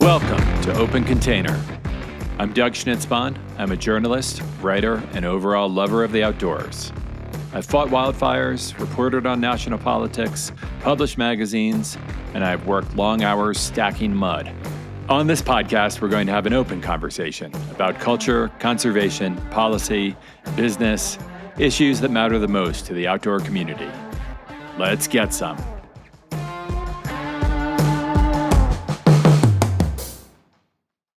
Welcome to Open Container. I'm Doug Schnitzbond. I'm a journalist, writer, and overall lover of the outdoors. I've fought wildfires, reported on national politics, published magazines, and I've worked long hours stacking mud. On this podcast, we're going to have an open conversation about culture, conservation, policy, business, issues that matter the most to the outdoor community. Let's get some.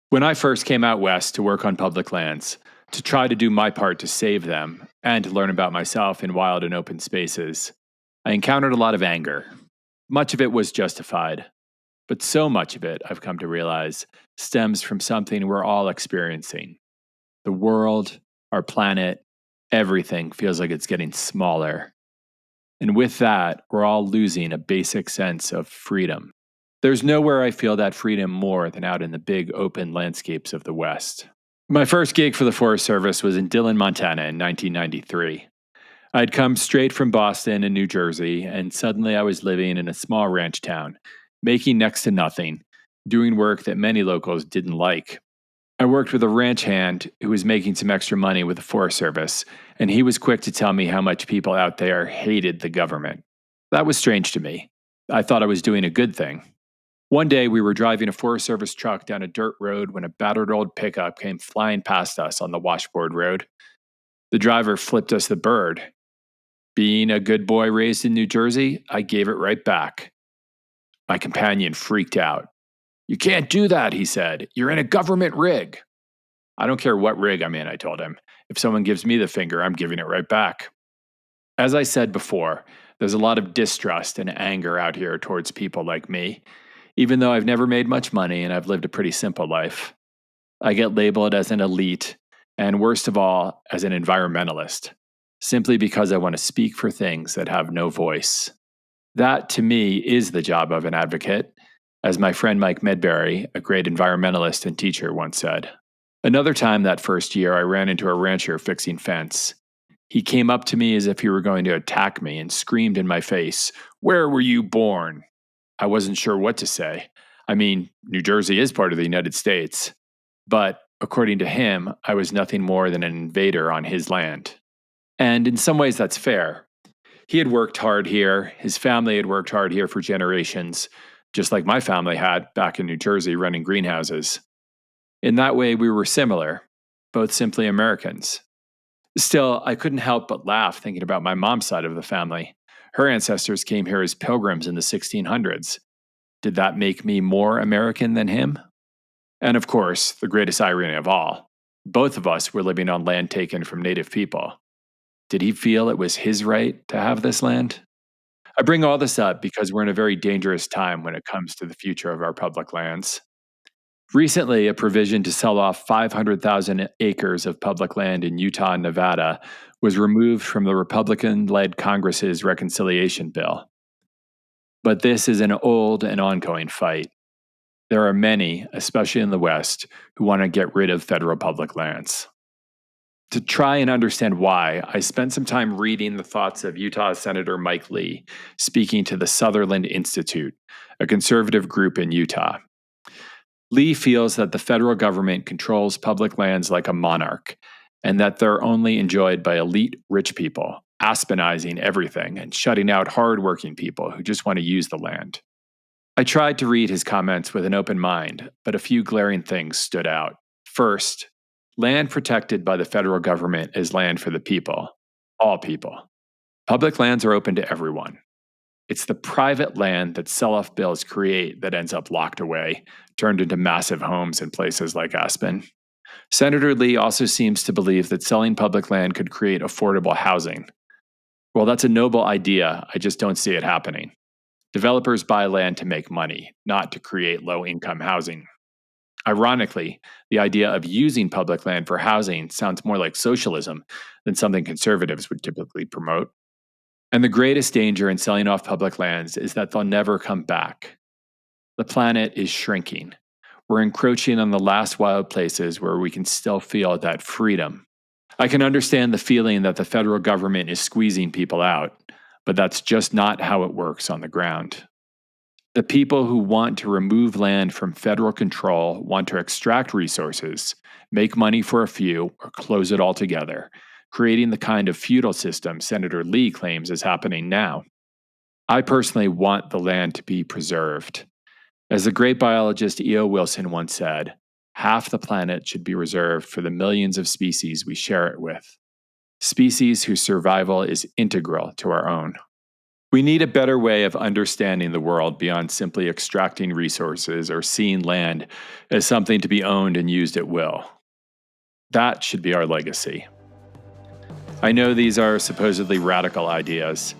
When I first came out west to work on public lands, to try to do my part to save them, and to learn about myself in wild and open spaces, I encountered a lot of anger. Much of it was justified, but so much of it, I've come to realize, stems from something we're all experiencing. The world, our planet, everything feels like it's getting smaller. And with that, we're all losing a basic sense of freedom. There's nowhere I feel that freedom more than out in the big open landscapes of the West. My first gig for the Forest Service was in Dillon, Montana in 1993. I'd come straight from Boston and New Jersey, and suddenly I was living in a small ranch town, making next to nothing, doing work that many locals didn't like. I worked with a ranch hand who was making some extra money with the Forest Service, and he was quick to tell me how much people out there hated the government. That was strange to me. I thought I was doing a good thing. One day, we were driving a Forest Service truck down a dirt road when a battered old pickup came flying past us on the washboard road. The driver flipped us the bird. Being a good boy raised in New Jersey, I gave it right back. My companion freaked out. "You can't do that," he said. "You're in a government rig." "I don't care what rig I'm in," I told him. "If someone gives me the finger, I'm giving it right back." As I said before, there's a lot of distrust and anger out here towards people like me. Even though I've never made much money and I've lived a pretty simple life, I get labeled as an elite and, worst of all, as an environmentalist, simply because I want to speak for things that have no voice. That, to me, is the job of an advocate, as my friend Mike Medberry, a great environmentalist and teacher, once said. Another time that first year, I ran into a rancher fixing fence. He came up to me as if he were going to attack me and screamed in my face, "Where were you born?" I wasn't sure what to say. I mean, New Jersey is part of the United States. But according to him, I was nothing more than an invader on his land. And in some ways, that's fair. He had worked hard here. His family had worked hard here for generations, just like my family had back in New Jersey running greenhouses. In that way, we were similar, both simply Americans. Still, I couldn't help but laugh thinking about my mom's side of the family. Her ancestors came here as pilgrims in the 1600s. Did that make me more American than him? And of course, the greatest irony of all, both of us were living on land taken from native people. Did he feel it was his right to have this land? I bring all this up because we're in a very dangerous time when it comes to the future of our public lands. Recently, a provision to sell off 500,000 acres of public land in Utah and Nevada was removed from the Republican-led Congress's reconciliation bill. But this is an old and ongoing fight. There are many, especially in the West, who want to get rid of federal public lands. To try and understand why, I spent some time reading the thoughts of Utah Senator Mike Lee, speaking to the Sutherland Institute, a conservative group in Utah. Lee feels that the federal government controls public lands like a monarch, and that they're only enjoyed by elite rich people, aspenizing everything and shutting out hardworking people who just want to use the land. I tried to read his comments with an open mind, but a few glaring things stood out. First, land protected by the federal government is land for the people, all people. Public lands are open to everyone. It's the private land that sell-off bills create that ends up locked away, turned into massive homes in places like Aspen. Senator Lee also seems to believe that selling public land could create affordable housing. Well, that's a noble idea, I just don't see it happening. Developers buy land to make money, not to create low-income housing. Ironically, the idea of using public land for housing sounds more like socialism than something conservatives would typically promote. And the greatest danger in selling off public lands is that they'll never come back. The planet is shrinking. We're encroaching on the last wild places where we can still feel that freedom. I can understand the feeling that the federal government is squeezing people out, but that's just not how it works on the ground. The people who want to remove land from federal control want to extract resources, make money for a few, or close it altogether, creating the kind of feudal system Senator Lee claims is happening now. I personally want the land to be preserved. As the great biologist E.O. Wilson once said, half the planet should be reserved for the millions of species we share it with, species whose survival is integral to our own. We need a better way of understanding the world beyond simply extracting resources or seeing land as something to be owned and used at will. That should be our legacy. I know these are supposedly radical ideas,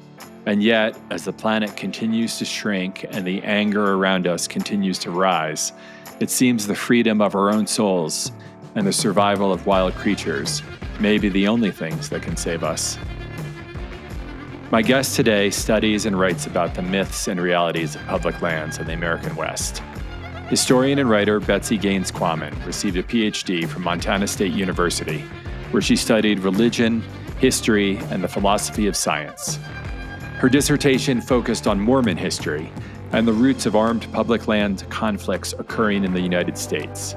and yet, as the planet continues to shrink and the anger around us continues to rise, it seems the freedom of our own souls and the survival of wild creatures may be the only things that can save us. My guest today studies and writes about the myths and realities of public lands in the American West. Historian and writer Betsy Gaines Quammen received a PhD from Montana State University, where she studied religion, history, and the philosophy of science. Her dissertation focused on Mormon history and the roots of armed public land conflicts occurring in the United States.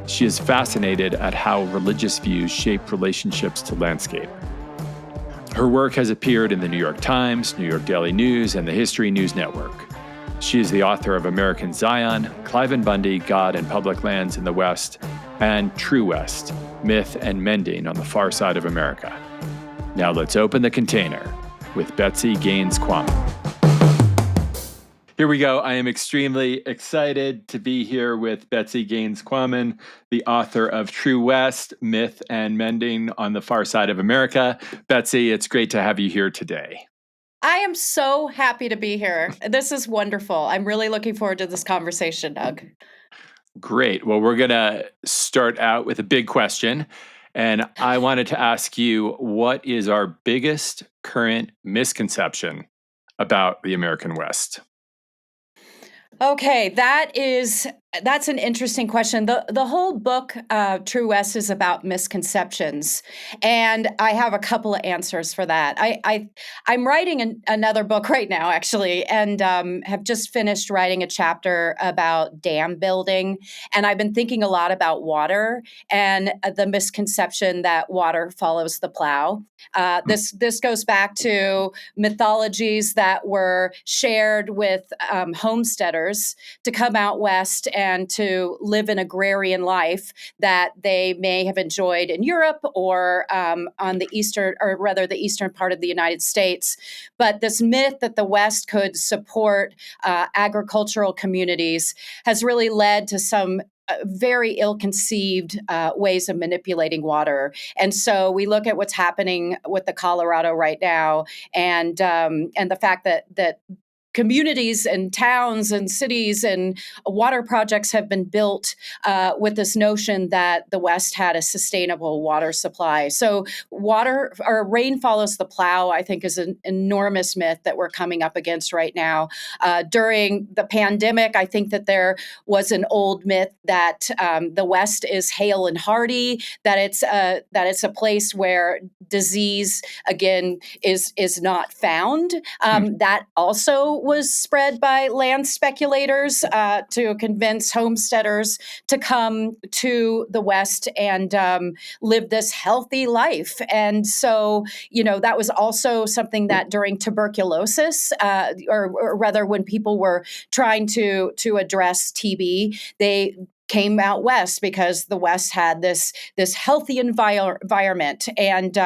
She is fascinated at how religious views shape relationships to landscape. Her work has appeared in the New York Times, New York Daily News, and the History News Network. She is the author of American Zion, Clive and Bundy, God and Public Lands in the West, and True West, Myth and Mending on the Far Side of America. Now let's open the container with Betsy Gaines Quammen. Here we go. I am extremely excited to be here with Betsy Gaines Quammen, the author of True West, Myth and Mending on the Far Side of America. Betsy, it's great to have you here today. I am so happy to be here. This is wonderful. I'm really looking forward to this conversation, Doug. Great. Well, we're going to start out with a big question. And I wanted to ask you, what is our biggest current misconception about the American West? Okay, that's an interesting question. The whole book, True West, is about misconceptions, and I have a couple of answers for that. I'm writing another book right now, actually, and have just finished writing a chapter about dam building, and I've been thinking a lot about water and the misconception that water follows the plow. This goes back to mythologies that were shared with homesteaders to come out west and to live an agrarian life that they may have enjoyed in Europe or on the eastern part of the United States. But this myth that the West could support agricultural communities has really led to some very ill-conceived ways of manipulating water. And so we look at what's happening with the Colorado right now, and the fact that communities and towns and cities and water projects have been built with this notion that the West had a sustainable water supply. So water or rain follows the plow, I think, is an enormous myth that we're coming up against right now. During the pandemic, I think that there was an old myth that the West is hale and hardy, that it's a place where disease, again, is not found. That also was spread by land speculators to convince homesteaders to come to the West and live this healthy life. And so, that was also something that during tuberculosis, or rather when people were trying to address TB, they came out west because the West had this healthy environment, and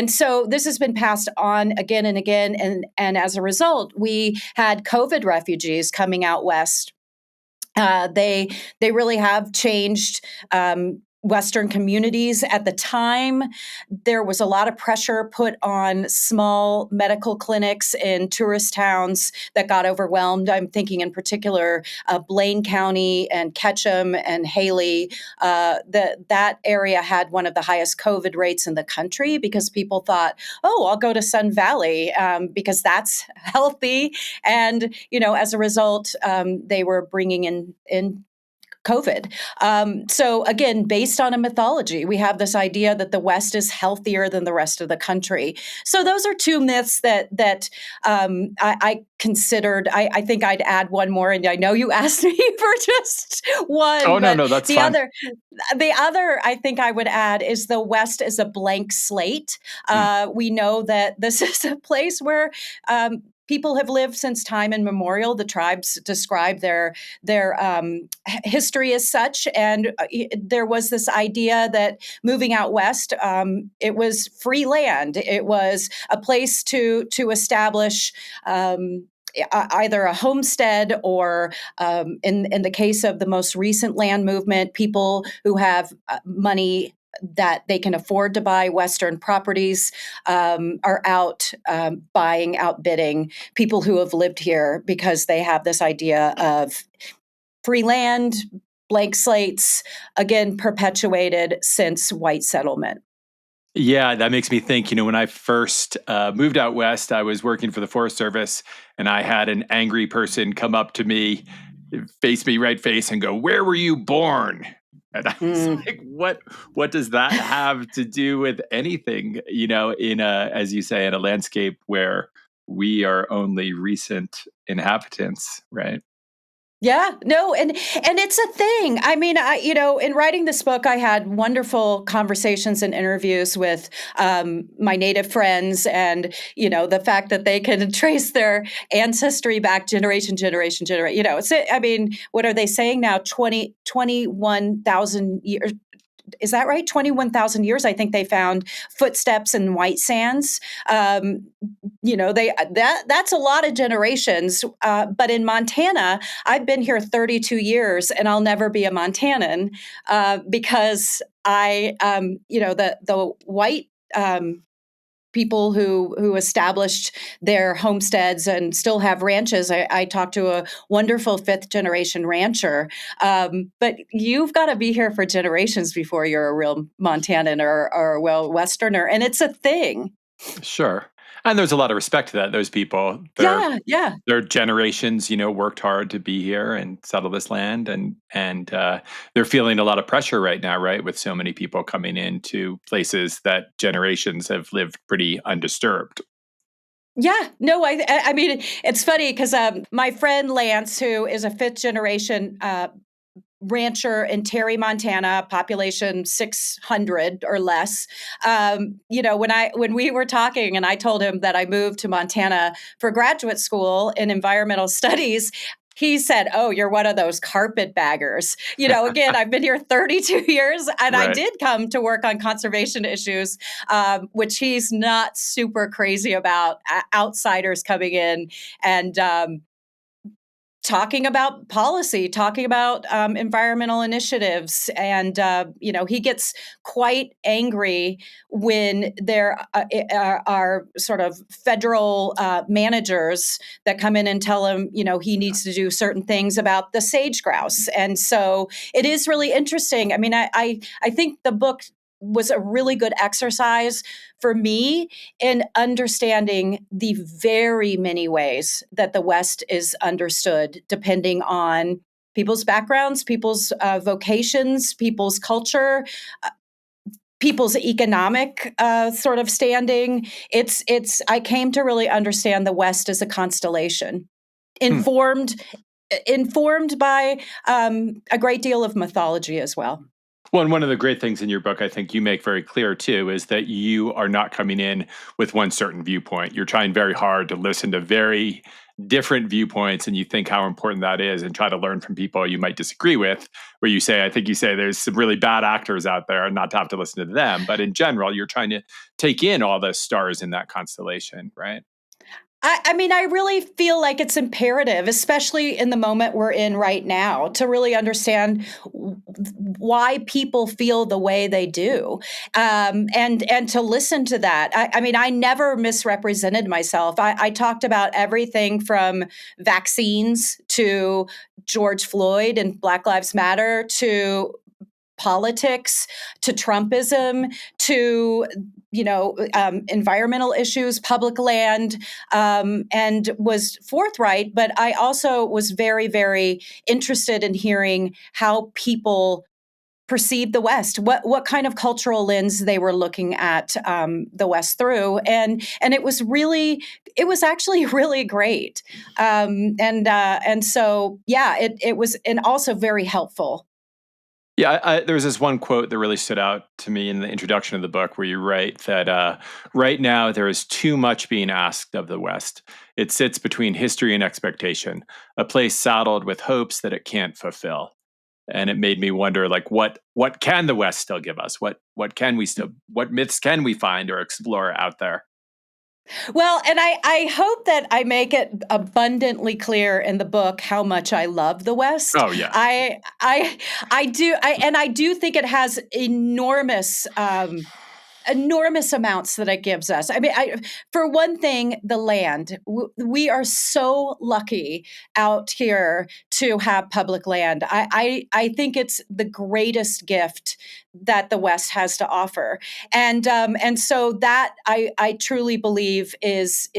so this has been passed on again and again, and as a result, we had COVID refugees coming out west. They really have changed. Western communities. At the time, there was a lot of pressure put on small medical clinics in tourist towns that got overwhelmed. I'm thinking in particular Blaine County and Ketchum and Haley. That area had one of the highest COVID rates in the country because people thought, oh, I'll go to Sun Valley because that's healthy. And, as a result, they were bringing in COVID. So again, based on a mythology, we have this idea that the West is healthier than the rest of the country. So those are two myths that I considered. I think I'd add one more, and I know you asked me for just Oh, one, no, but no, that's the fine. other the other I think I would add is the West is a blank slate. Mm. We know that this is a place where people have lived since time immemorial. The tribes describe their history as such, and there was this idea that moving out west, it was free land. It was a place to establish. Either a homestead or, in the case of the most recent land movement, people who have money that they can afford to buy Western properties are out buying, outbidding people who have lived here because they have this idea of free land, blank slates, again, perpetuated since white settlement. Yeah, that makes me think, when I first moved out west, I was working for the Forest Service, and I had an angry person come up to me, face me right face, and go, "Where were you born?" And I was Mm. like, what does that have to do with anything, in as you say, in a landscape where we are only recent inhabitants, right? Yeah, no, and it's a thing. I mean, in writing this book, I had wonderful conversations and interviews with my native friends, and the fact that they can trace their ancestry back generation. I mean, what are they saying now? 21,000 years, is that right? 21,000 years. I think they found footsteps in white sands. That's a lot of generations. But in Montana, I've been here 32 years, and I'll never be a Montanan because the white. People who established their homesteads and still have ranches. I talked to a wonderful fifth generation rancher, but you've got to be here for generations before you're a real Montanan or a well Westerner, and it's a thing. Sure. And there's a lot of respect to that. Those people, Yeah, yeah. their generations, worked hard to be here and settle this land, and they're feeling a lot of pressure right now, right, with so many people coming into places that generations have lived pretty undisturbed. Yeah, no, I mean, it's funny because my friend Lance, who is a fifth generation rancher in Terry, Montana, population 600 or less. When we were talking, and I told him that I moved to Montana for graduate school in environmental studies. He said, "Oh, you're one of those carpetbaggers." Again, I've been here 32 years, and I Right. did come to work on conservation issues, which he's not super crazy about outsiders coming in and talking about policy, talking about environmental initiatives. And, he gets quite angry when there are sort of federal managers that come in and tell him, he needs to do certain things about the sage grouse. And so it is really interesting. I mean, I think the book was a really good exercise for me in understanding the very many ways that the West is understood, depending on people's backgrounds, people's vocations, people's culture, uh, people's economic sort of standing. It's. I came to really understand the West as a constellation, Hmm. informed informed by a great deal of mythology as well. Well, and one of the great things in your book, I think you make very clear too, is that you are not coming in with one certain viewpoint. You're trying very hard to listen to very different viewpoints, and you think how important that is, and try to learn from people you might disagree with. Where you say, I think you say there's some really bad actors out there, and not to have to listen to them. But in general, you're trying to take in all the stars in that constellation, right? I mean, I really feel like it's imperative, especially in the moment we're in right now, to really understand why people feel the way they do, and to listen to that. I mean, I never misrepresented myself. I talked about everything from vaccines to George Floyd and Black Lives Matter to politics to Trumpism to environmental issues, public land, and was forthright. But I also was very, very interested in hearing how people perceived the West, what kind of cultural lens they were looking at the West through, and it was actually really great, and so yeah, it was, and also very helpful. Yeah, there was this one quote that really stood out to me in the introduction of the book where you write that right now there is too much being asked of the West. It sits between history and expectation, a place saddled with hopes that it can't fulfill. And it made me wonder, like, what can the West still give us? What myths can we find or explore out there? Well, and I hope that I make it abundantly clear in the book how much I love the West. Oh yeah, I do, and I do think it has enormous amounts that it gives us. I mean, for one thing, the land. We are so lucky out here to have public land. I think it's the greatest gift that the West has to offer, and so that I truly believe is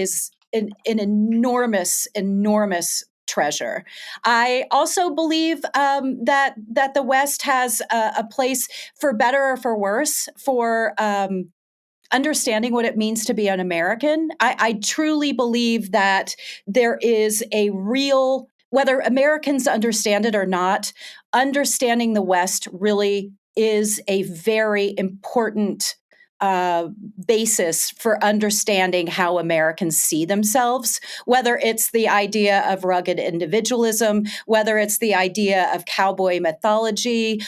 an enormous treasure. I also believe that the West has a place, for better or for worse, for understanding what it means to be an American. I truly believe that there is a real, whether Americans understand it or not, understanding the West really is a very important uh, basis for understanding how Americans see themselves, whether it's the idea of rugged individualism, whether it's the idea of cowboy mythology,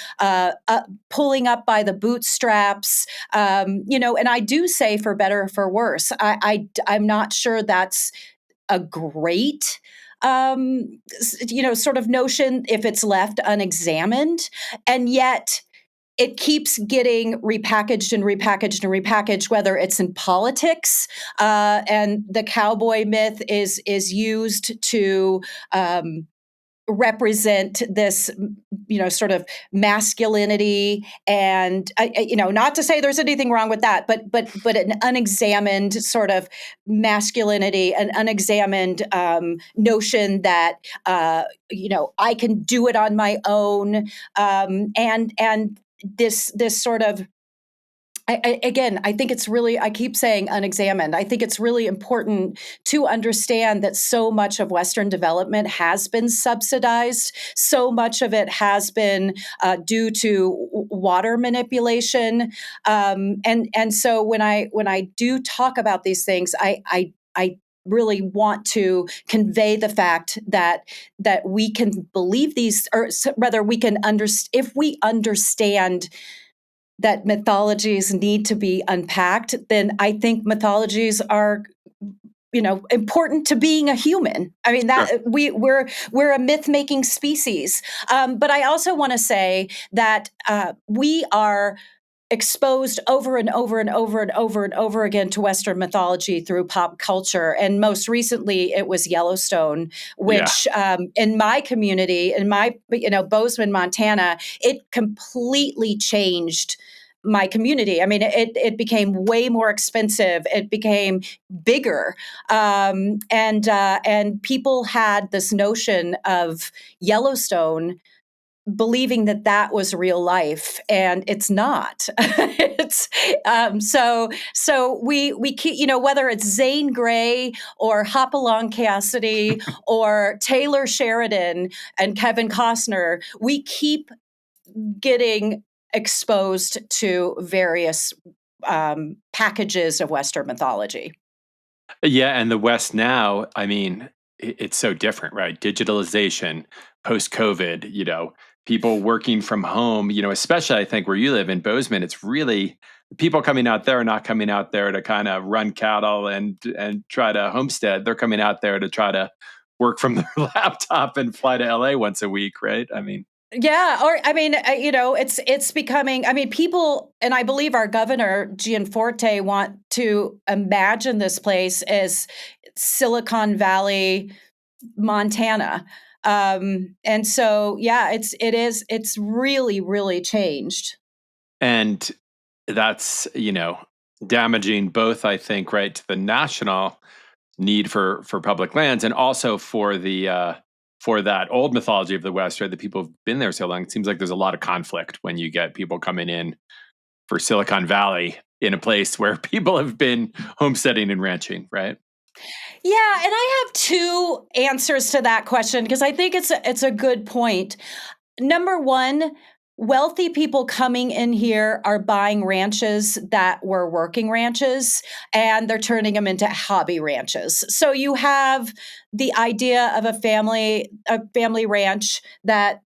pulling up by the bootstraps, and I do say for better or for worse. I'm not sure that's a great sort of notion if it's left unexamined, and yet it keeps getting repackaged and repackaged and repackaged, whether it's in politics, and the cowboy myth is used to represent this, sort of masculinity, and not to say there's anything wrong with that, but an unexamined sort of masculinity, an unexamined notion that I can do it on my own, and this sort of, again, I think it's really, I keep saying unexamined. I think it's really important to understand that so much of Western development has been subsidized. So much of it has been due to water manipulation. And so when I do talk about these things, I really want to convey the fact that we can believe these, or rather we can if we understand that mythologies need to be unpacked, then I think mythologies are, important to being a human. I mean, sure. that we're a myth making species. But I also want to say that we are exposed over and over and over and over and over again to Western mythology through pop culture. And most recently, it was Yellowstone, Yeah. which in my community, in my, Bozeman, Montana, it completely changed my community. I mean, it became way more expensive. It became bigger, and people had this notion of Yellowstone, believing that was real life, and it's not. It's so we keep, whether it's Zane Grey or Hopalong Cassidy or Taylor Sheridan and Kevin Costner, we keep getting exposed to various packages of Western mythology. Yeah, and the West now, I mean, it's so different, right? Digitalization, post COVID, people working from home, especially I think where you live in Bozeman, it's really people coming out there are not coming out there to kind of run cattle and try to homestead. They're coming out there to try to work from their laptop and fly to LA once a week, right? I mean, Yeah, or I mean, it's becoming. I mean, people, and I believe our governor Gianforte want to imagine this place as Silicon Valley Montana. And so, yeah, it's really, really changed. And that's, damaging both, I think, right, to the national need for public lands, and also for that old mythology of the West, right? The people who've been there so long. It seems like there's a lot of conflict when you get people coming in for Silicon Valley in a place where people have been homesteading and ranching, right? Yeah, and I have two answers to that question because I think it's a good point. Number one, wealthy people coming in here are buying ranches that were working ranches and they're turning them into hobby ranches. So you have the idea of a family ranch that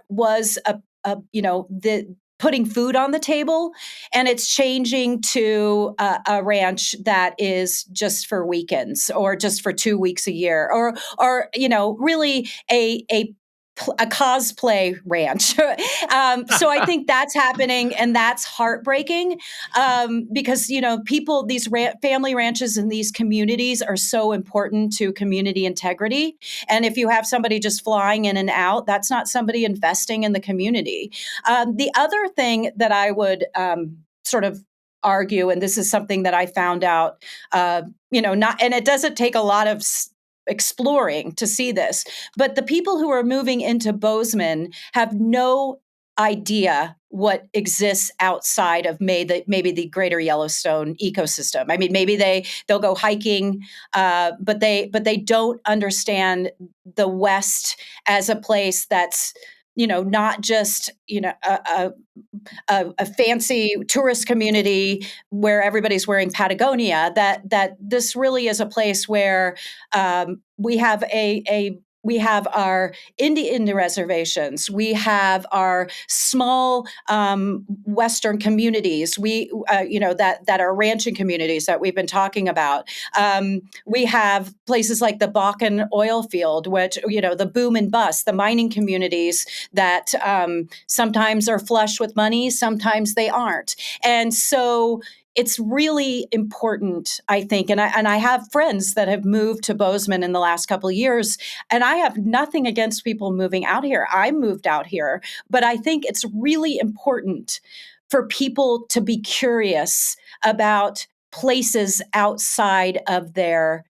was the putting food on the table, and it's changing to a ranch that is just for weekends or just for 2 weeks a year, or really a cosplay ranch. So I think that's happening, and that's heartbreaking, because people, these family ranches in these communities are so important to community integrity. And if you have somebody just flying in and out, that's not somebody investing in the community. The other thing that I would sort of argue, and this is something that I found out, not, and it doesn't take a lot of exploring to see this, but the people who are moving into Bozeman have no idea what exists outside of maybe the greater Yellowstone ecosystem. I mean, maybe they'll go hiking, but they don't understand the West as a place that's not just a fancy tourist community where everybody's wearing Patagonia. That this really is a place where we have we have our Indian reservations. We have our small Western communities. That are ranching communities that we've been talking about. We have places like the Bakken oil field, which the boom and bust, the mining communities that sometimes are flush with money, sometimes they aren't, and so it's really important, I think, and I have friends that have moved to Bozeman in the last couple of years, and I have nothing against people moving out here. I moved out here, but I think it's really important for people to be curious about places outside of their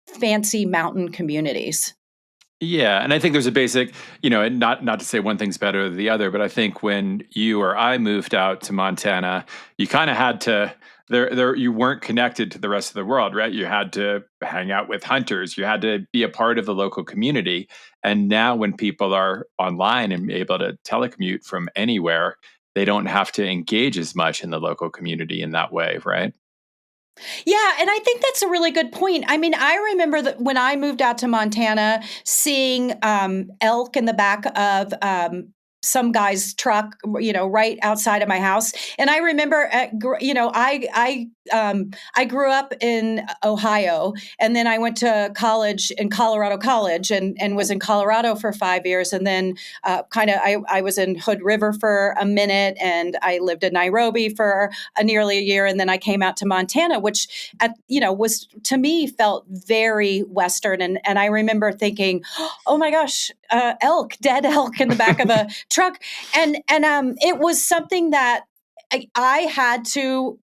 fancy mountain communities. Yeah, and I think there's a basic, and not to say one thing's better than the other, but I think when you or I moved out to Montana, you kind of had to there you weren't connected to the rest of the world, right? You had to hang out with hunters, you had to be a part of the local community. And now when people are online and able to telecommute from anywhere, they don't have to engage as much in the local community in that way, right? Yeah, and I think that's a really good point. I mean, I remember that when I moved out to Montana, seeing elk in the back of some guy's truck, right outside of my house. And I remember, I grew up in Ohio, and then I went to college in Colorado College, and was in Colorado for 5 years, and then I was in Hood River for a minute, and I lived in Nairobi for nearly a year, and then I came out to Montana, which was, to me, felt very Western, and I remember thinking, oh my gosh, dead elk in the back of a truck, and it was something that I had to,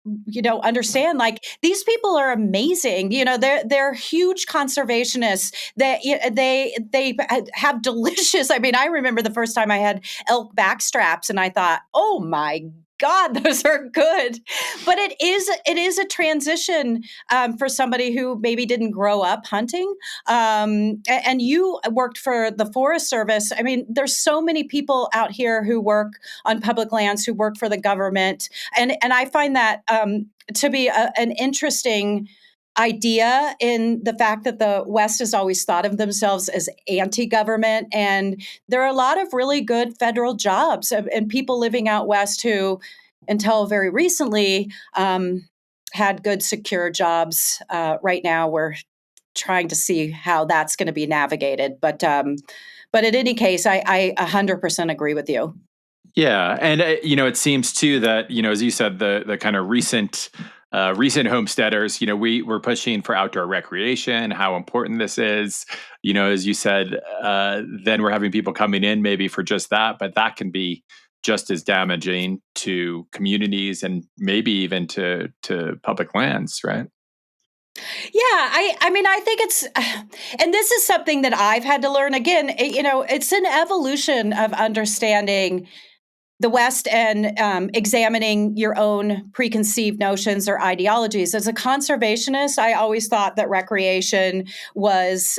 understand. Like, these people are amazing. They're huge conservationists. They have delicious. I mean, I remember the first time I had elk back straps, and I thought, oh my God, those are good. But it is a transition for somebody who maybe didn't grow up hunting. And you worked for the Forest Service. I mean, there's so many people out here who work on public lands, who work for the government, and I find that to be an interesting idea, in the fact that the West has always thought of themselves as anti-government, and there are a lot of really good federal jobs, and people living out West who, until very recently, had good secure jobs. Right now, we're trying to see how that's going to be navigated, but in any case, I 100% agree with you. Yeah, and it seems too that as you said, the kind of recent recent homesteaders, we're pushing for outdoor recreation, how important this is. As you said, then we're having people coming in maybe for just that, but that can be just as damaging to communities and maybe even to public lands, right? Yeah, I mean, I think it's, and this is something that I've had to learn again. It's an evolution of understanding the West and examining your own preconceived notions or ideologies. As a conservationist, I always thought that recreation was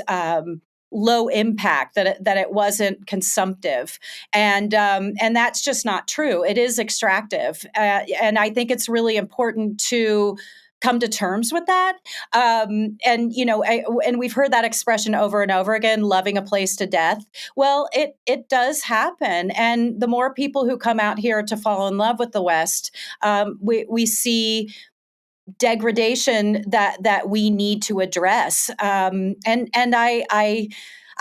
low impact, that it wasn't consumptive, and that's just not true. It is extractive, and I think it's really important to come to terms with that. And we've heard that expression over and over again, loving a place to death. Well, it does happen, and the more people who come out here to fall in love with the West, we see degradation that we need to address. And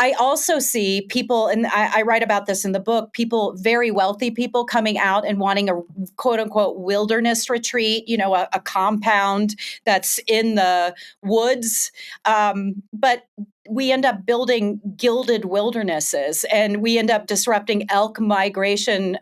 I also see people, and I write about this in the book, people, very wealthy people coming out and wanting a quote unquote wilderness retreat, a compound that's in the woods. But we end up building gilded wildernesses, and we end up disrupting elk migration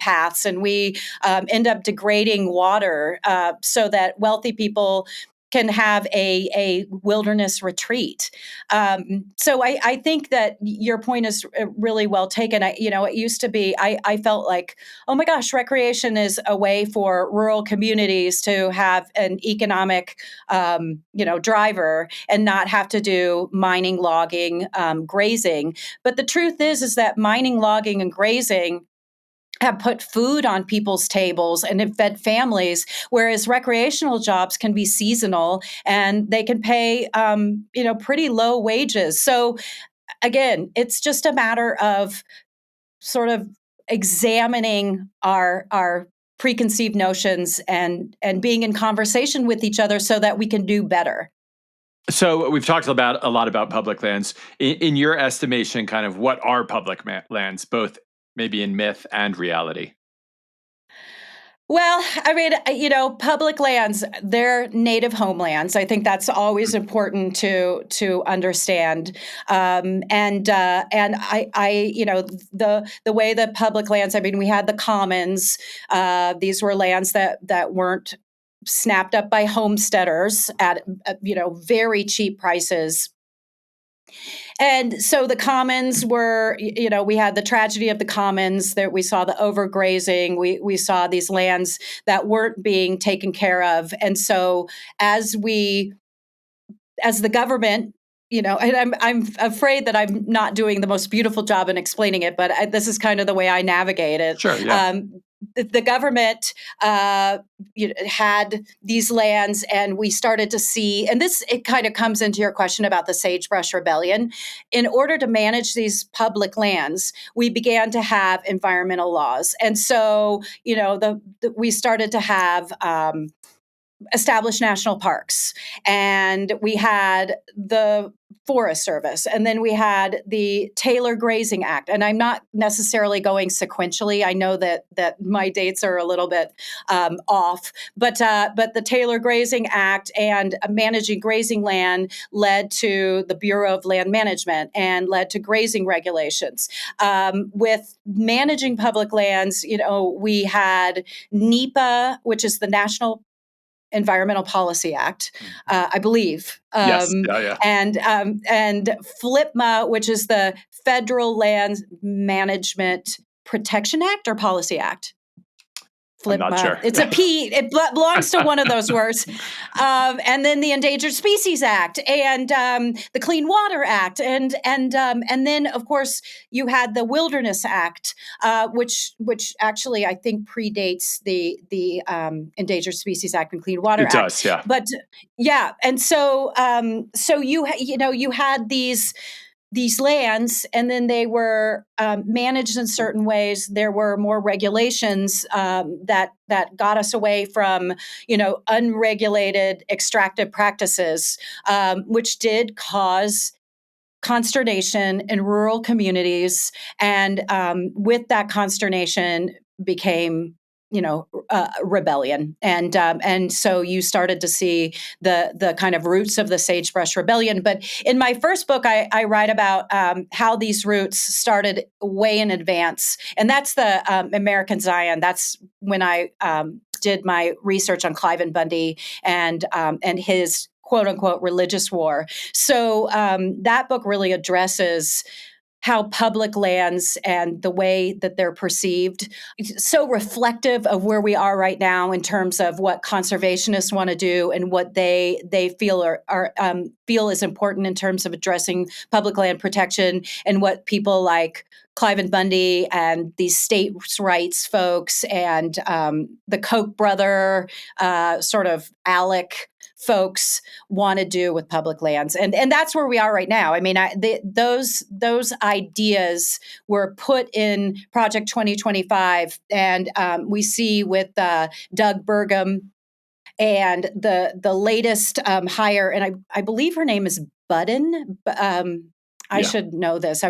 paths, and we end up degrading water so that wealthy people can have a wilderness retreat. So I think that your point is really well taken. It used to be, I felt like, oh my gosh, recreation is a way for rural communities to have an economic, driver and not have to do mining, logging, grazing. But the truth is that mining, logging, and grazing have put food on people's tables and have fed families, whereas recreational jobs can be seasonal and they can pay, pretty low wages. So again, it's just a matter of sort of examining our preconceived notions and being in conversation with each other so that we can do better. So we've talked a lot about public lands. In your estimation, kind of what are public lands, both maybe in myth and reality? Well, I mean, public lands, they're native homelands. I think that's always important to understand. The way that public lands. I mean, we had the commons. These were lands that weren't snapped up by homesteaders at very cheap prices. And so the commons were, we had the tragedy of the commons, that we saw the overgrazing. We saw these lands that weren't being taken care of. And so as the government, and I'm afraid that I'm not doing the most beautiful job in explaining it, but this is kind of the way I navigate it. Sure, yeah. The government had these lands, and we started to see, and it kind of comes into your question about the Sagebrush Rebellion. In order to manage these public lands, we began to have environmental laws, and so we started to have established national parks, and we had the Forest Service, and then we had the Taylor Grazing Act. And I'm not necessarily going sequentially. I know that my dates are a little bit off, but the Taylor Grazing Act and managing grazing land led to the Bureau of Land Management and led to grazing regulations. With managing public lands, we had NEPA, which is the National Environmental Policy Act, I believe. Yes. Yeah. And FLIPMA, which is the Federal Land Management Protection Act or Policy Act. I'm not sure. It's a P. It belongs to one of those words. And then the Endangered Species Act and the Clean Water Act, and then of course you had the Wilderness Act, which actually I think predates the Endangered Species Act and Clean Water Act. It does, yeah. But yeah, and so you had these lands, and then they were managed in certain ways. There were more regulations that got us away from, unregulated extractive practices, which did cause consternation in rural communities. And with that consternation became rebellion, and so you started to see the kind of roots of the Sagebrush Rebellion. But in my first book, I write about how these roots started way in advance, and that's the American Zion. That's when I did my research on Cliven Bundy and his quote unquote religious war. So that book really addresses how public lands and the way that they're perceived, so reflective of where we are right now in terms of what conservationists want to do and what they feel feel is important in terms of addressing public land protection, and what people like Cliven Bundy and these states' rights folks and the Koch brother sort of ALEC folks want to do with public lands, and that's where we are right now. I mean, those ideas were put in Project 2025, and we see with Doug Burgum and the latest hire, and I believe her name is Budden. I should know this.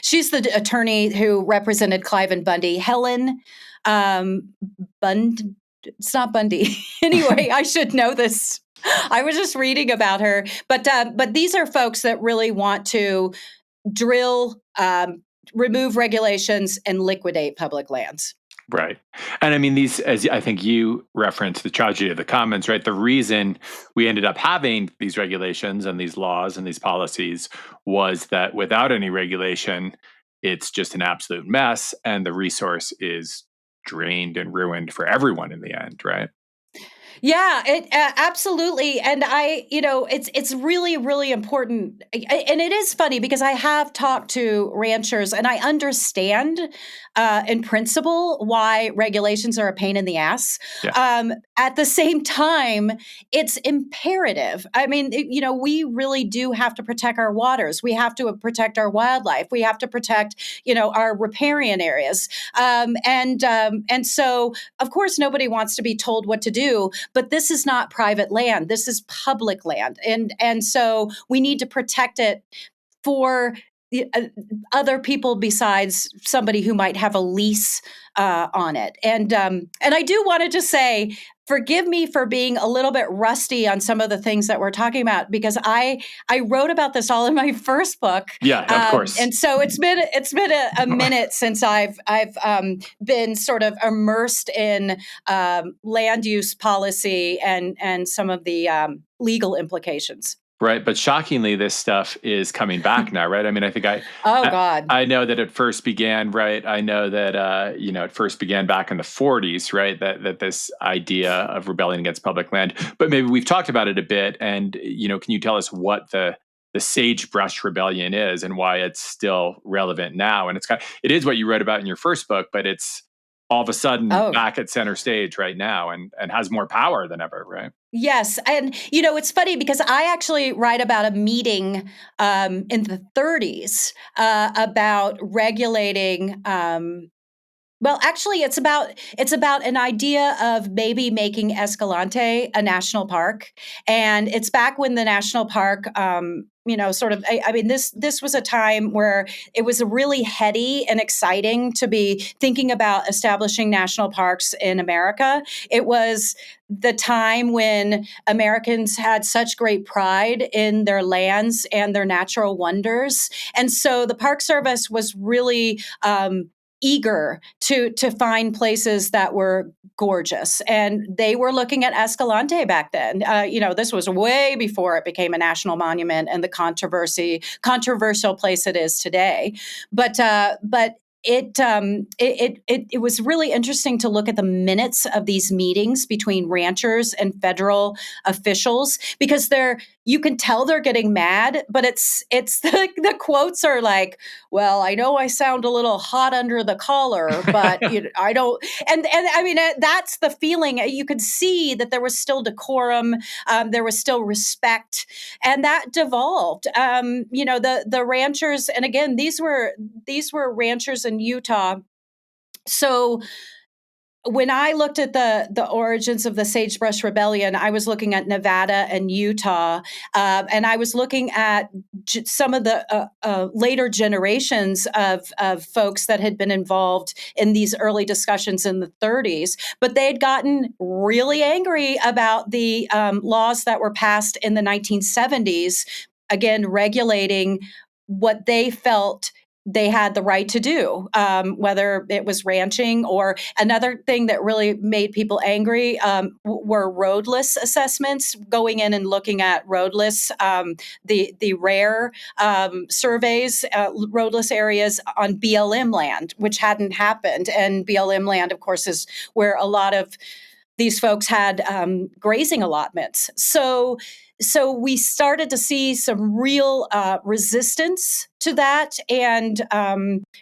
She's the attorney who represented Cliven Bundy, Helen Bund. It's not Bundy. Anyway, I should know this. I was just reading about her, but these are folks that really want to drill, remove regulations, and liquidate public lands. Right. And I mean, these, as I think you referenced the tragedy of the commons, right? The reason we ended up having these regulations and these laws and these policies was that without any regulation, it's just an absolute mess, and the resource is drained and ruined for everyone in the end, right? Yeah, it absolutely, and it's really really important, and it is funny because I have talked to ranchers, and I understand, in principle, why regulations are a pain in the ass. Yeah. At the same time, it's imperative. I mean, we really do have to protect our waters. We have to protect our wildlife. We have to protect, our riparian areas, and so of course nobody wants to be told what to do. But this is not private land. This is public land. And so we need to protect it for other people besides somebody who might have a lease on it. And I do want to just say, forgive me for being a little bit rusty on some of the things that we're talking about, because I wrote about this all in my first book. Yeah, of course. And so it's been a minute since I've been sort of immersed in land use policy and some of the legal implications. Right, but shockingly, this stuff is coming back now, right? I mean, I think Oh God. I know that it first began, right? I know that it first began back in the 40s, right? That this idea of rebelling against public land. But maybe we've talked about it a bit, and can you tell us what the Sagebrush Rebellion is and why it's still relevant now? And it is what you wrote about in your first book, but it's all of a sudden back at center stage right now, and has more power than ever, right? Yes. And, it's funny because I actually write about a meeting in the 30s about regulating. Well, actually, it's about an idea of maybe making Escalante a national park, and it's back when the national park, sort of. I mean, this was a time where it was really heady and exciting to be thinking about establishing national parks in America. It was the time when Americans had such great pride in their lands and their natural wonders, and so the Park Service was really eager to find places that were gorgeous, and they were looking at Escalante back then. This was way before it became a national monument and the controversial place it is today. But it was really interesting to look at the minutes of these meetings between ranchers and federal officials, because you can tell they're getting mad, but it's the quotes are like, well, I know I sound a little hot under the collar, but I don't. And I mean, that's the feeling. You could see that there was still decorum, there was still respect, and that devolved. The ranchers, and again, these were ranchers in Utah. So when I looked at the origins of the Sagebrush Rebellion, I was looking at Nevada and Utah, and I was looking at some of the later generations of folks that had been involved in these early discussions in the 30s. But they had gotten really angry about the laws that were passed in the 1970s, again regulating what they felt they had the right to do, whether it was ranching or another thing that really made people angry were roadless assessments, going in and looking at roadless, the rare surveys, roadless areas on BLM land, which hadn't happened. And BLM land, of course, is where a lot of these folks had grazing allotments. So we started to see some real resistance to that, and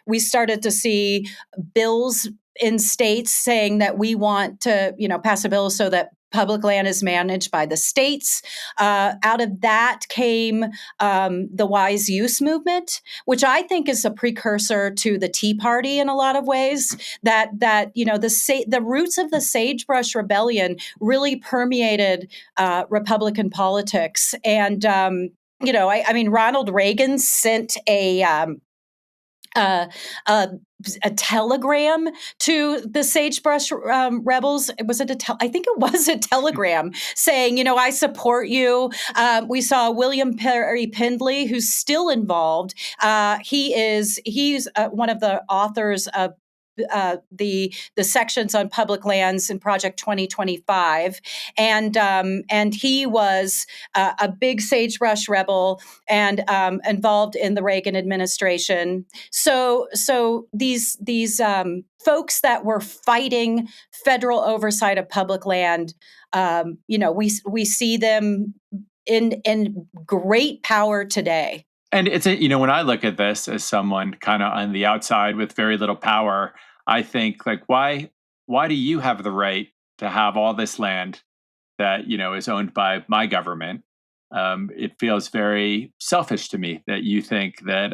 we started to see bills in states saying that we want to, pass a bill so that public land is managed by the states. Out of that came the wise use movement, which I think is a precursor to the Tea Party in a lot of ways. That the roots of the Sagebrush Rebellion really permeated Republican politics, and I mean, Ronald Reagan sent uh, a telegram to the Sagebrush rebels. Was it I think it was a telegram saying, I support you. We saw William Perry Pendley, who's still involved. He's one of the authors of the sections on public lands in Project 2025, and he was a big sagebrush rebel and involved in the Reagan administration. So these folks that were fighting federal oversight of public land, we see them in great power today. And it's when I look at this as someone kind of on the outside with very little power, I think like why do you have the right to have all this land that is owned by my government? It feels very selfish to me that you think that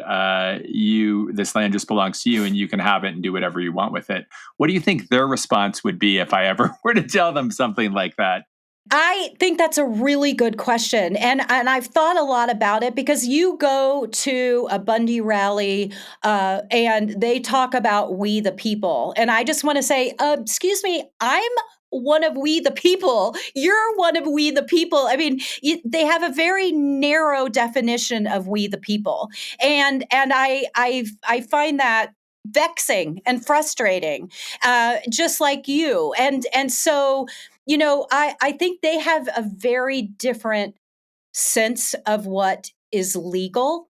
this land just belongs to you and you can have it and do whatever you want with it. What do you think their response would be if I ever were to tell them something like that? I think that's a really good question. And I've thought a lot about it, because you go to a Bundy rally and they talk about we the people. And I just want to say, excuse me, I'm one of we the people. You're one of we the people. I mean, they have a very narrow definition of we the people. And I find that vexing and frustrating, just like you. And so I think they have a very different sense of what is legal.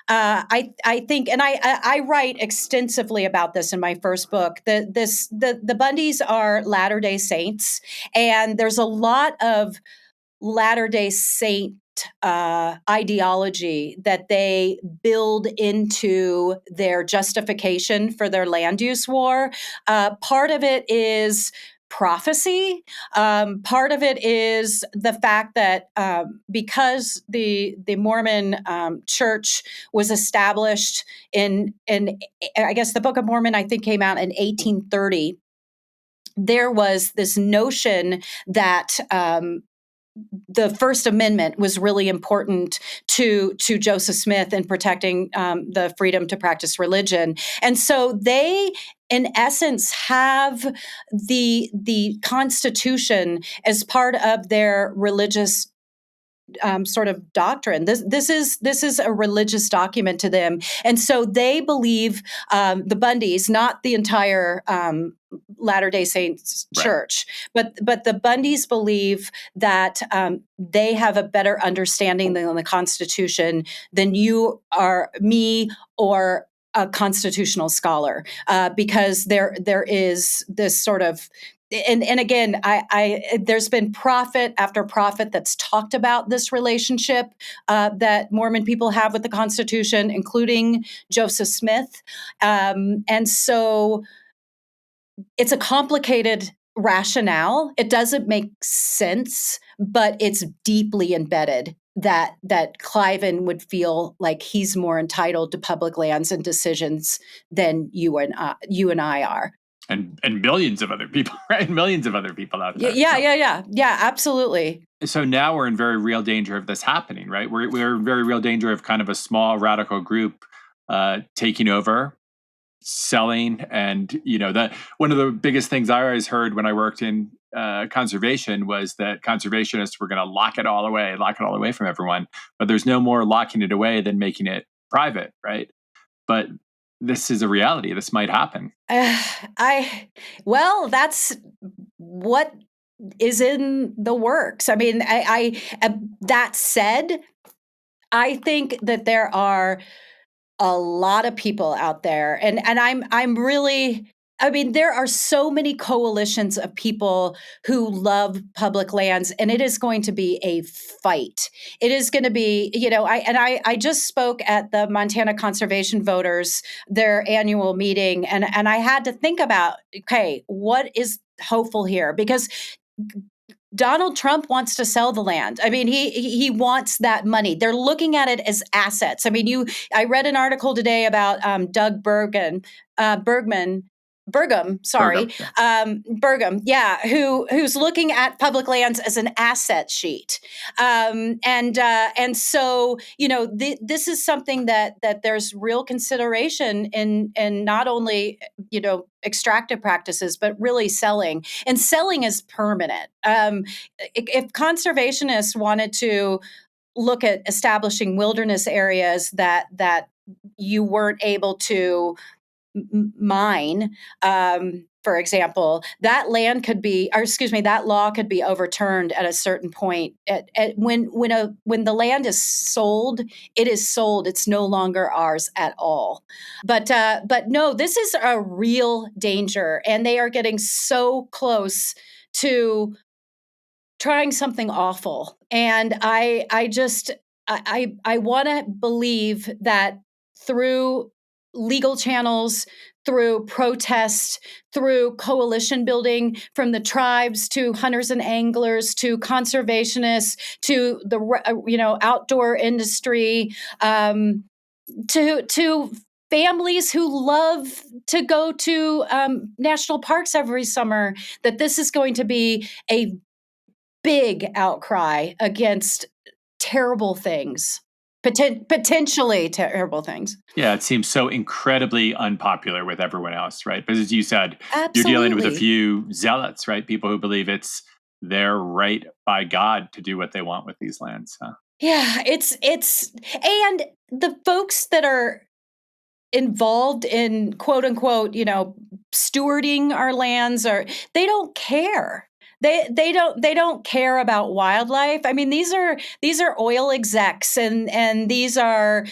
I think, and I write extensively about this in my first book. The Bundys are Latter-day Saints, and there's a lot of Latter-day Saint ideology that they build into their justification for their land use war. Part of it is prophecy. Part of it is the fact that because the Mormon Church was established in I guess the Book of Mormon, I think, came out in 1830. There was this notion that the First Amendment was really important to Joseph Smith in protecting the freedom to practice religion. And so they, in essence, have the Constitution as part of their religious sort of doctrine. This is a religious document to them, and so they believe, the Bundys, not the entire Latter-day Saints Church, but the Bundys believe that they have a better understanding than the Constitution than you or me or a constitutional scholar, because there is this sort of, and again, there's been prophet after prophet that's talked about this relationship that Mormon people have with the Constitution, including Joseph Smith, and so it's a complicated rationale. It doesn't make sense, but it's deeply embedded that Cliven would feel like he's more entitled to public lands and decisions than you and I are. and millions of other people, right? Millions of other people out there. Yeah, absolutely. So now we're in very real danger of this happening, right? We're in very real danger of kind of a small radical group taking over, selling, and that one of the biggest things I always heard when I worked in conservation was that conservationists were going to lock it all away from everyone. But there's no more locking it away than making it private, right? But this is a reality. This might happen. Well, that's what is in the works. I mean, that said, I think that there are a lot of people out there, and I'm really. I mean, there are so many coalitions of people who love public lands, and it is going to be a fight. It is going to be, I just spoke at the Montana Conservation Voters, their annual meeting, and I had to think about, okay, what is hopeful here? Because Donald Trump wants to sell the land. I mean, he wants that money. They're looking at it as assets. I mean, I read an article today about Doug Burgum, sorry, Burgum, yeah. Burgum, yeah, who's looking at public lands as an asset sheet, and so this is something that there's real consideration in not only extractive practices, but really selling, and selling is permanent. If conservationists wanted to look at establishing wilderness areas that you weren't able to mine, for example, that law could be overturned at a certain point. When the land is sold, it is sold. It's no longer ours at all. But no, this is a real danger, and they are getting so close to trying something awful. And I want to believe that through legal channels, through protest, through coalition building, from the tribes to hunters and anglers to conservationists to the outdoor industry, to families who love to go to national parks every summer, that this is going to be a big outcry against terrible things, potentially terrible things. Yeah, it seems so incredibly unpopular with everyone else, right? Because as you said, you're dealing with a Absolutely. few zealots, right? People who believe it's their right by God to do what they want with these lands. Huh? Yeah, it's and the folks that are involved in quote unquote, stewarding our lands, or they don't care. They don't care about wildlife. I mean, these are oil execs, and these are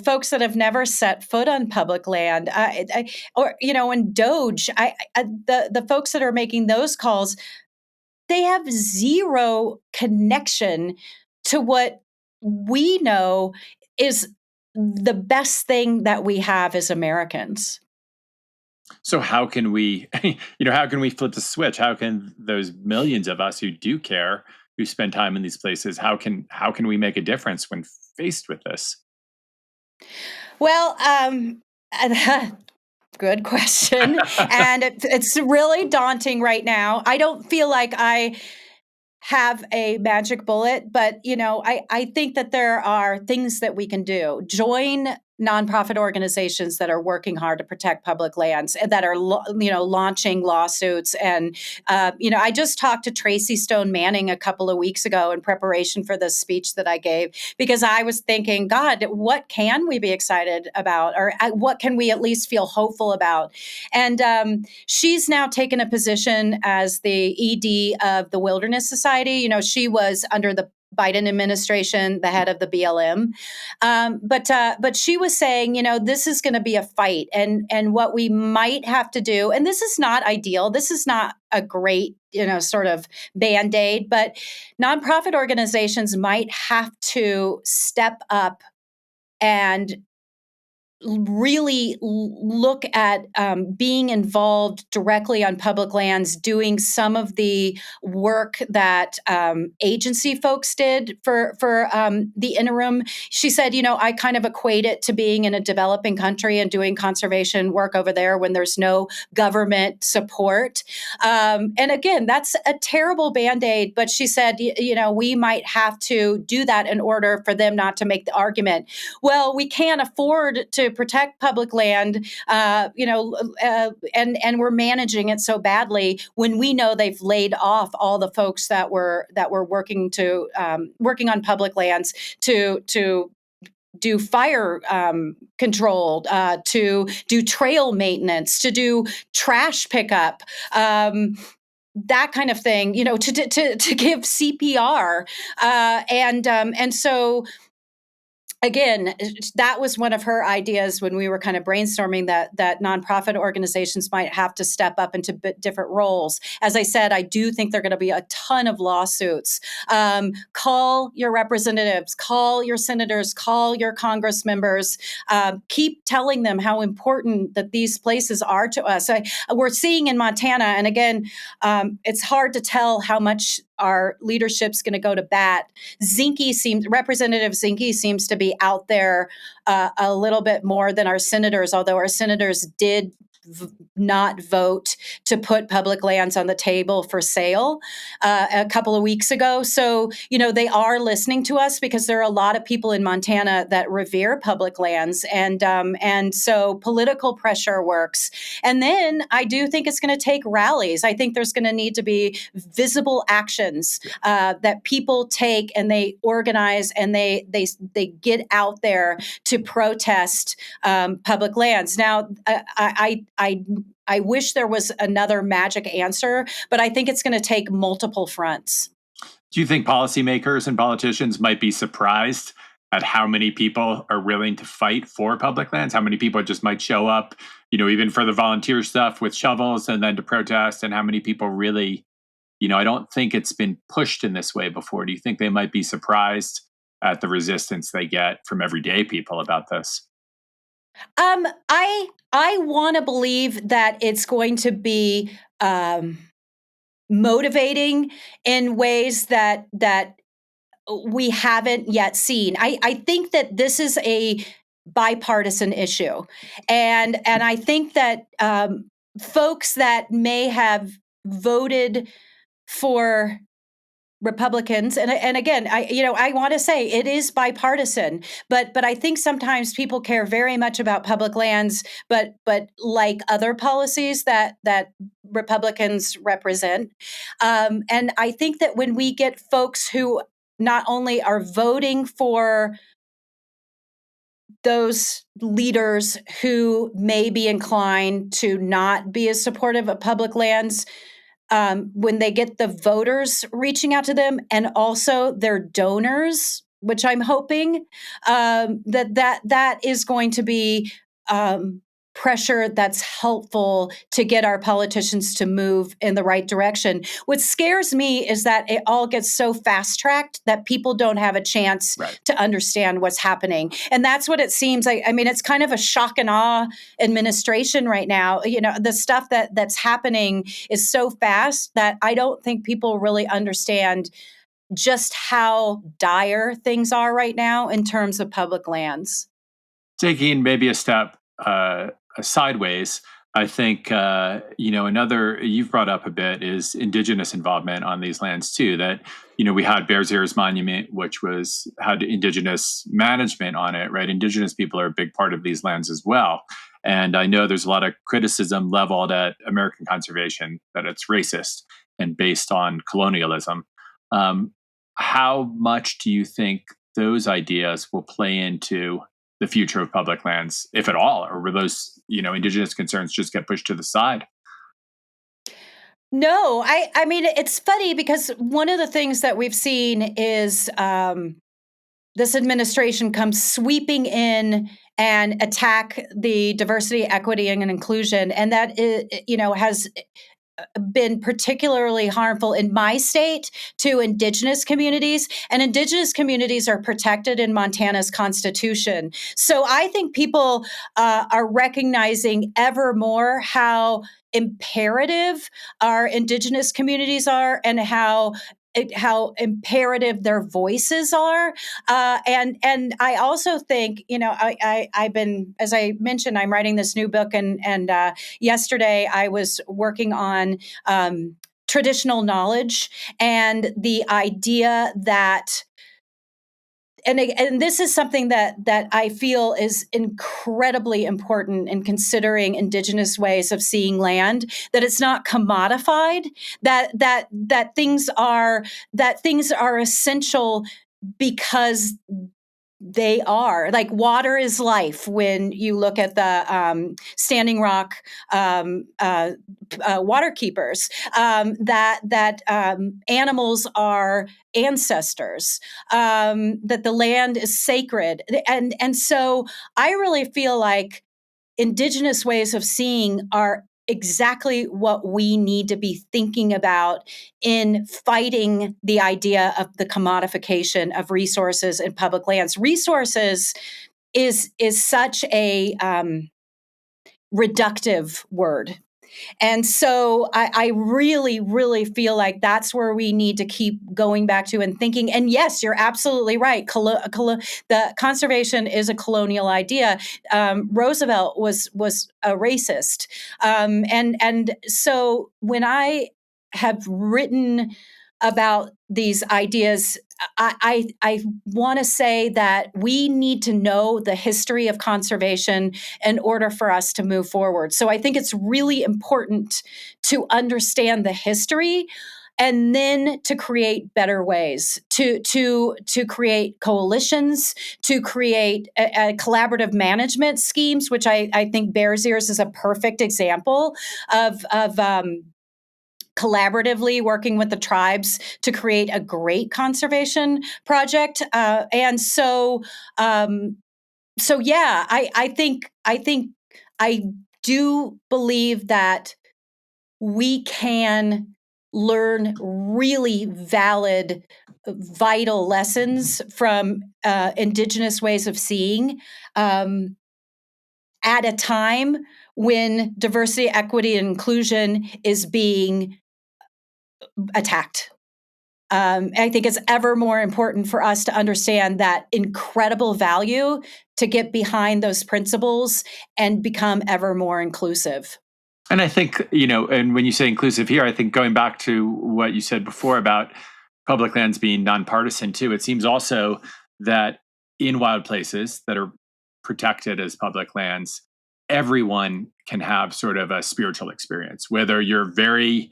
folks that have never set foot on public land, or and Doge. The folks that are making those calls, they have zero connection to what we know is the best thing that we have as Americans. So how can we, how can we flip the switch? How can those millions of us who do care, who spend time in these places, how can we make a difference when faced with this? Well, good question. And it's really daunting right now. I don't feel like I have a magic bullet, but I think that there are things that we can do. Join nonprofit organizations that are working hard to protect public lands, and that are launching lawsuits. And I just talked to Tracy Stone Manning a couple of weeks ago in preparation for this speech that I gave, because I was thinking, God, what can we be excited about, or what can we at least feel hopeful about? And she's now taken a position as the ED of the Wilderness Society. She was under the Biden administration, the head of the BLM, but she was saying, this is going to be a fight, and what we might have to do, and this is not ideal. This is not a great, sort of Band-Aid, but nonprofit organizations might have to step up and really look at being involved directly on public lands, doing some of the work that agency folks did for the interim. She said, I kind of equate it to being in a developing country and doing conservation work over there when there's no government support. And again, that's a terrible Band-Aid, but she said, we might have to do that in order for them not to make the argument, well, we can't afford to protect public land, and we're managing it so badly when we know they've laid off all the folks that were working on public lands to do fire control, to do trail maintenance, to do trash pickup. That kind of thing, to give CPR, and so again, that was one of her ideas when we were kind of brainstorming that nonprofit organizations might have to step up into different roles. As I said, I do think there are going to be a ton of lawsuits. Call your representatives, call your senators, call your Congress members. Keep telling them how important that these places are to us. We're seeing in Montana, and again, it's hard to tell how much our leadership's going to go to bat. Representative Zinke seems to be out there a little bit more than our senators, although our senators did not vote to put public lands on the table for sale a couple of weeks ago. So, they are listening to us because there are a lot of people in Montana that revere public lands. And so political pressure works. And then I do think it's going to take rallies. I think there's going to need to be visible actions that people take and they organize and they get out there to protest public lands. Now, I wish there was another magic answer, but I think it's going to take multiple fronts. Do you think policymakers and politicians might be surprised at how many people are willing to fight for public lands? How many people just might show up, even for the volunteer stuff with shovels and then to protest, and how many people really, I don't think it's been pushed in this way before. Do you think they might be surprised at the resistance they get from everyday people about this? I want to believe that it's going to be motivating in ways that we haven't yet seen. I think that this is a bipartisan issue, and I think that folks that may have voted for Republicans, and again, I want to say it is bipartisan, but I think sometimes people care very much about public lands, but like other policies that Republicans represent, and I think that when we get folks who not only are voting for those leaders who may be inclined to not be as supportive of public lands, when they get the voters reaching out to them and also their donors, which I'm hoping that is going to be pressure that's helpful to get our politicians to move in the right direction. What scares me is that it all gets so fast-tracked that people don't have a chance to understand what's happening. And that's what it seems like. I mean, it's kind of a shock and awe administration right now. The stuff that's happening is so fast that I don't think people really understand just how dire things are right now in terms of public lands. Taking maybe a step sideways, I think, another you've brought up a bit is Indigenous involvement on these lands too. That, we had Bears Ears Monument, which had Indigenous management on it, right? Indigenous people are a big part of these lands as well. And I know there's a lot of criticism leveled at American conservation, that it's racist and based on colonialism. How much do you think those ideas will play into the future of public lands, if at all, or will those, Indigenous concerns just get pushed to the side? No, I mean, it's funny because one of the things that we've seen is this administration comes sweeping in and attack the diversity, equity, and inclusion, and that is, has been particularly harmful in my state to indigenous communities, and indigenous communities are protected in Montana's constitution. So I think people are recognizing ever more how imperative our indigenous communities are, and how imperative their voices are, and I also think, I've been, as I mentioned, I'm writing this new book, and yesterday I was working on traditional knowledge, and the idea that, and this is something that I feel is incredibly important in considering indigenous ways of seeing land, that it's not commodified, that things are essential because they are. Like, water is life. When you look at the Standing Rock water keepers, that animals are ancestors, that the land is sacred, and so I really feel like indigenous ways of seeing are exactly what we need to be thinking about in fighting the idea of the commodification of resources and public lands. Resources is such a reductive word. And so I really, really feel like that's where we need to keep going back to and thinking. And yes, you're absolutely right. The conservation is a colonial idea. Roosevelt was a racist, and so when I have written about these ideas, I want to say that we need to know the history of conservation in order for us to move forward. So I think it's really important to understand the history, and then to create better ways to create coalitions, to create a collaborative management schemes, which I think Bears Ears is a perfect example of collaboratively working with the tribes to create a great conservation project. And so, yeah, I think I do believe that we can learn really valid, vital lessons from indigenous ways of seeing, at a time when diversity, equity, and inclusion is being attacked. I think it's ever more important for us to understand that incredible value, to get behind those principles and become ever more inclusive. And I think, and when you say inclusive here, I think going back to what you said before about public lands being nonpartisan too, it seems also that in wild places that are protected as public lands, everyone can have sort of a spiritual experience, whether you're very,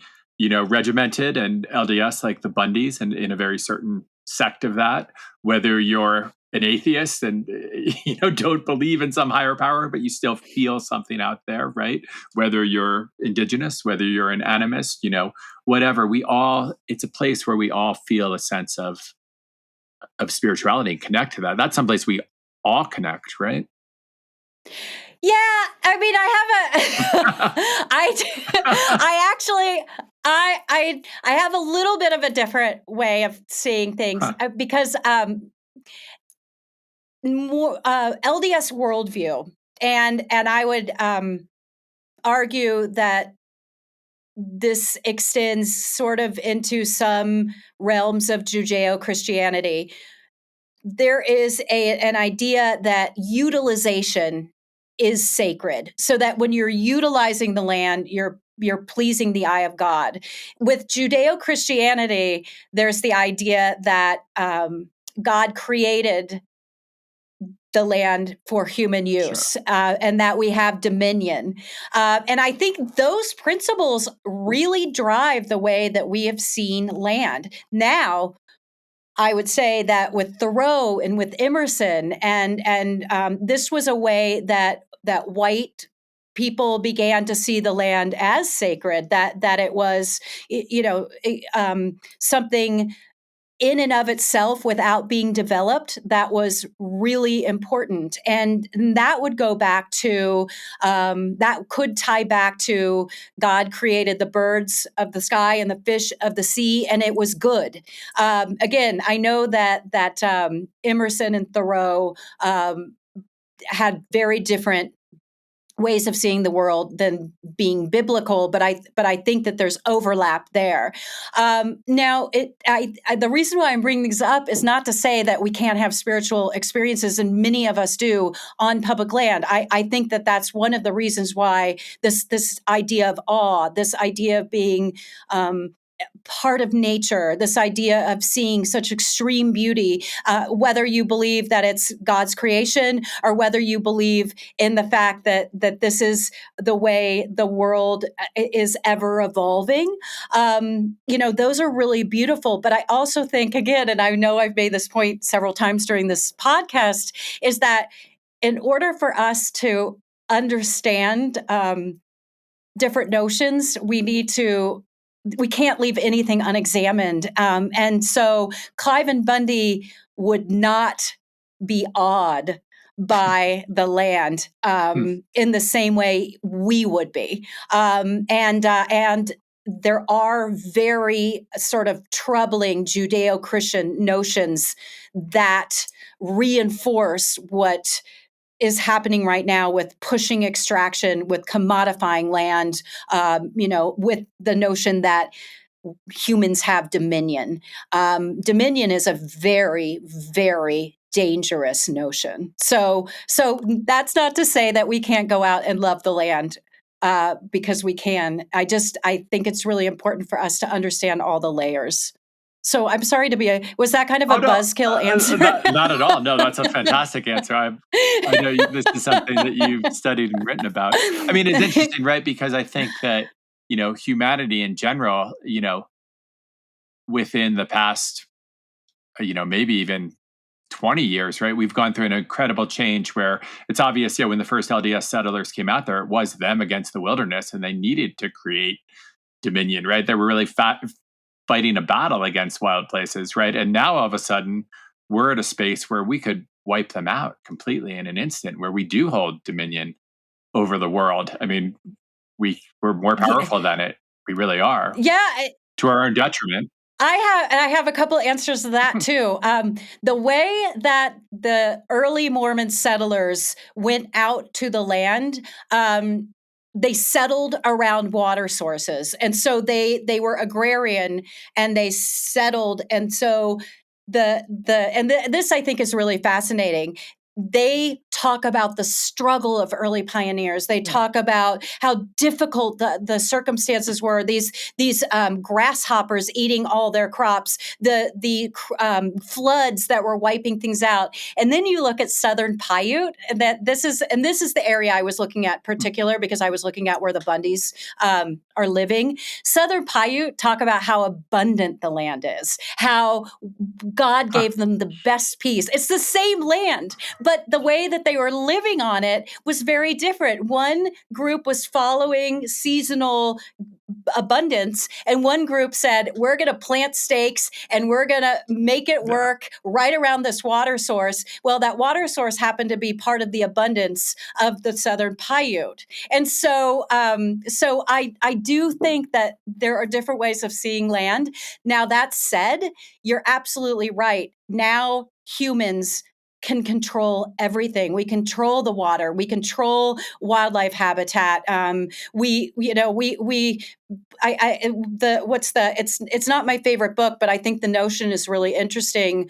regimented and LDS like the Bundys and in a very certain sect of that, whether you're an atheist and don't believe in some higher power, but you still feel something out there, right? Whether you're indigenous, whether you're an animist, whatever, it's a place where we all feel a sense of spirituality and connect to that. That's someplace we all connect, right? Yeah, I mean, I actually, I have a little bit of a different way of seeing things, because more LDS worldview, and I would argue that this extends sort of into some realms of Judeo-Christianity. There is an idea that utilization is sacred, so that when you're utilizing the land, you're pleasing the eye of God. With Judeo-Christianity, there's the idea that God created the land for human use, Sure. and that we have dominion. And I think those principles really drive the way that we have seen land. Now, I would say that with Thoreau and with Emerson, and this was a way that white people began to see the land as sacred, that it was, something in and of itself without being developed, that was really important. And that would go back to, that could tie back to God created the birds of the sky and the fish of the sea, and it was good. Again, I know that Emerson and Thoreau had very different ways of seeing the world than being biblical, but I think that there's overlap there. Now, the reason why I'm bringing these up is not to say that we can't have spiritual experiences, and many of us do on public land. I think that that's one of the reasons why this idea of awe, this idea of being part of nature, this idea of seeing such extreme beauty, whether you believe that it's God's creation or whether you believe in the fact that this is the way the world is ever evolving, those are really beautiful. But I also think, again, and I know I've made this point several times during this podcast, is that in order for us to understand different notions, we can't leave anything unexamined. And so Clive and Bundy would not be awed by the land in the same way we would be. And there are very sort of troubling Judeo-Christian notions that reinforce what is happening right now with pushing extraction, with commodifying land, with the notion that humans have dominion. Dominion is a very, very dangerous notion. So that's not to say that we can't go out and love the land, because we can. I think it's really important for us to understand all the layers. So I'm sorry to was that kind of a buzzkill answer? Not at all. No, that's a fantastic answer. I know this is something that you've studied and written about. I mean, it's interesting, right? Because I think that, humanity in general, within the past, maybe even 20 years, right? We've gone through an incredible change where it's obvious, when the first LDS settlers came out there, it was them against the wilderness, and they needed to create dominion, right? They were really fighting a battle against wild places, right? And now all of a sudden, we're at a space where we could wipe them out completely in an instant, where we do hold dominion over the world. I mean, we're more powerful than it. We really are. Yeah. To our own detriment. I have a couple answers to that too. The way that the early Mormon settlers went out to the land, they settled around water sources, and so they were agrarian and they settled. And so this I think is really fascinating. They talk about the struggle of early pioneers. They talk about how difficult the circumstances were. These grasshoppers eating all their crops, the floods that were wiping things out. And then you look at Southern Paiute, and this is the area I was looking at particular because I was looking at where the Bundys are living. Southern Paiute talk about how abundant the land is, how God gave them the best piece. It's the same land, but the way that they were living on it was very different. One group was following seasonal abundance, and one group said, we're going to plant stakes and we're going to make it work right around this water source. Well, that water source happened to be part of the abundance of the Southern Paiute. And so I do think that there are different ways of seeing land. Now, that said, you're absolutely right. Now humans can control everything. We control the water. We control wildlife habitat. It's not my favorite book, but I think the notion is really interesting.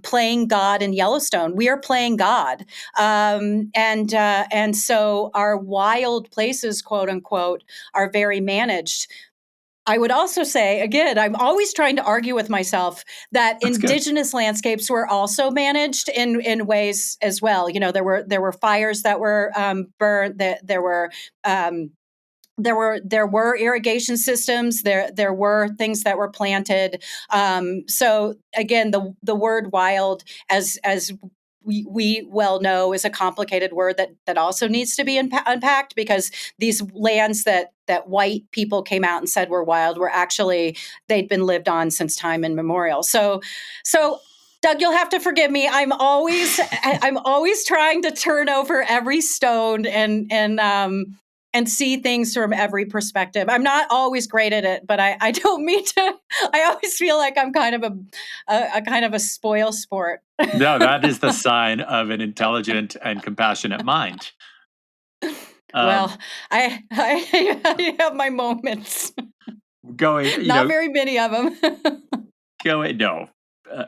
Playing God in Yellowstone. We are playing God. And so our wild places, quote unquote, are very managed. I would also say, again, I'm always trying to argue with myself that That's indigenous good. landscapes were also managed in ways as well. There were fires that were burned. There were irrigation systems. There were things that were planted. So again, the word wild, as we well know is a complicated word that also needs to be unpacked, because these lands that white people came out and said were wild were actually, they'd been lived on since time immemorial. So Doug, you'll have to forgive me. I'm always trying to turn over every stone and see things from every perspective. I'm not always great at it, but I don't mean to. I always feel like I'm kind of a kind of a spoil sport. No, that is the sign of an intelligent and compassionate mind. Well, I have my moments. Going, Not very many of them. no,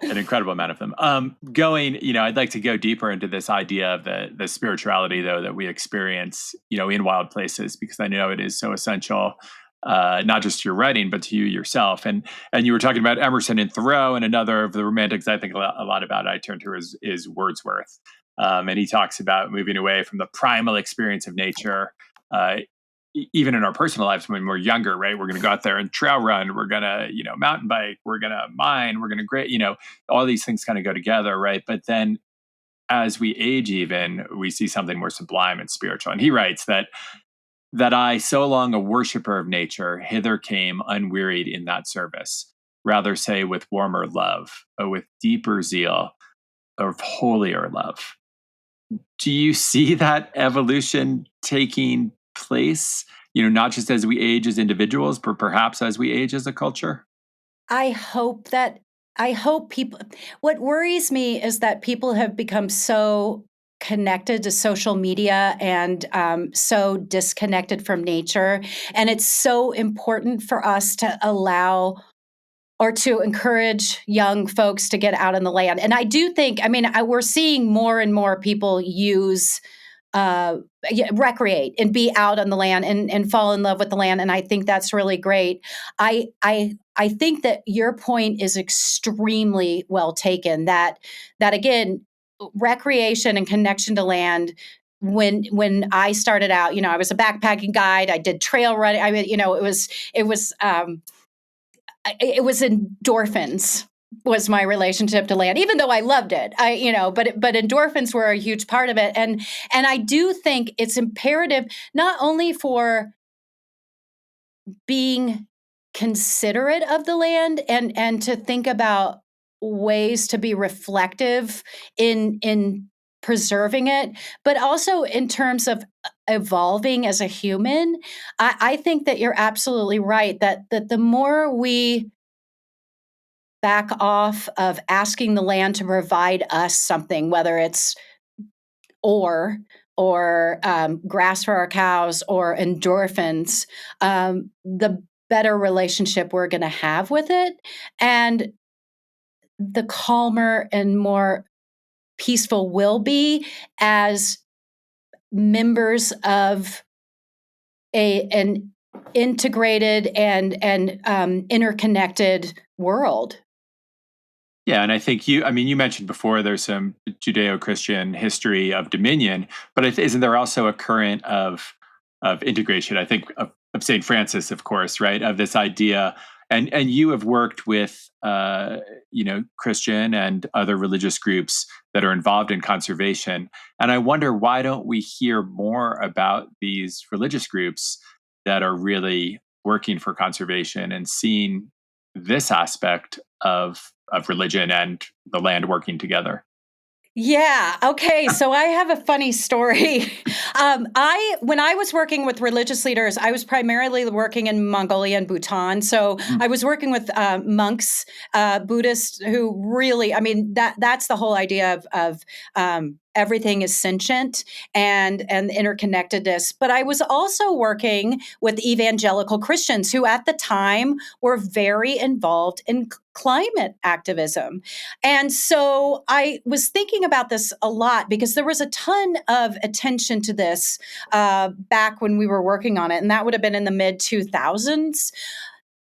an incredible amount of them. I'd like to go deeper into this idea of the spirituality, though, that we experience, in wild places, because I know it is so essential, not just to your writing, but to you yourself. And you were talking about Emerson and Thoreau, and another of the romantics I think a lot about, I turn to is Wordsworth. And he talks about moving away from the primal experience of nature. Even in our personal lives when we're younger, right? We're going to go out there and trail run. We're going to, mountain bike. We're going to mine. We're going to all these things kind of go together, right? But then as we age, even, we see something more sublime and spiritual. And he writes that I, so long a worshiper of nature, hither came unwearied in that service. Rather say with warmer love, or with deeper zeal, of holier love. Do you see that evolution taking place, not just as we age as individuals, but perhaps as we age as a culture? I hope people, what worries me is that people have become so connected to social media and so disconnected from nature. And it's so important for us to allow or to encourage young folks to get out in the land. And I do think, we're seeing more and more people use recreate and be out on the land and fall in love with the land. And I think that's really great. I think that your point is extremely well taken, that again, recreation and connection to land. When I started out, I was a backpacking guide. I did trail running. It was endorphins was my relationship to land, even though I loved it. But endorphins were a huge part of it. And I do think it's imperative not only for being considerate of the land and to think about ways to be reflective in preserving it, but also in terms of evolving as a human. I think that you're absolutely right, that the more we back off of asking the land to provide us something, whether it's ore or grass for our cows or endorphins, the better relationship we're going to have with it, and the calmer and more peaceful we'll be as members of an integrated and interconnected world. Yeah, and I think you mentioned before there's some Judeo-Christian history of dominion, but isn't there also a current of integration? I think of Saint Francis, of course, right? Of this idea, and you have worked with Christian and other religious groups that are involved in conservation, and I wonder, why don't we hear more about these religious groups that are really working for conservation and seeing this aspect of religion and the land working together? Yeah. Okay. So I have a funny story. When I was working with religious leaders, I was primarily working in Mongolia and Bhutan. So I was working with monks, Buddhists, who really, that's the whole idea of everything is sentient and interconnectedness. But I was also working with evangelical Christians who at the time were very involved in climate activism. And so I was thinking about this a lot because there was a ton of attention to this back when we were working on it. And that would have been in the mid 2000s.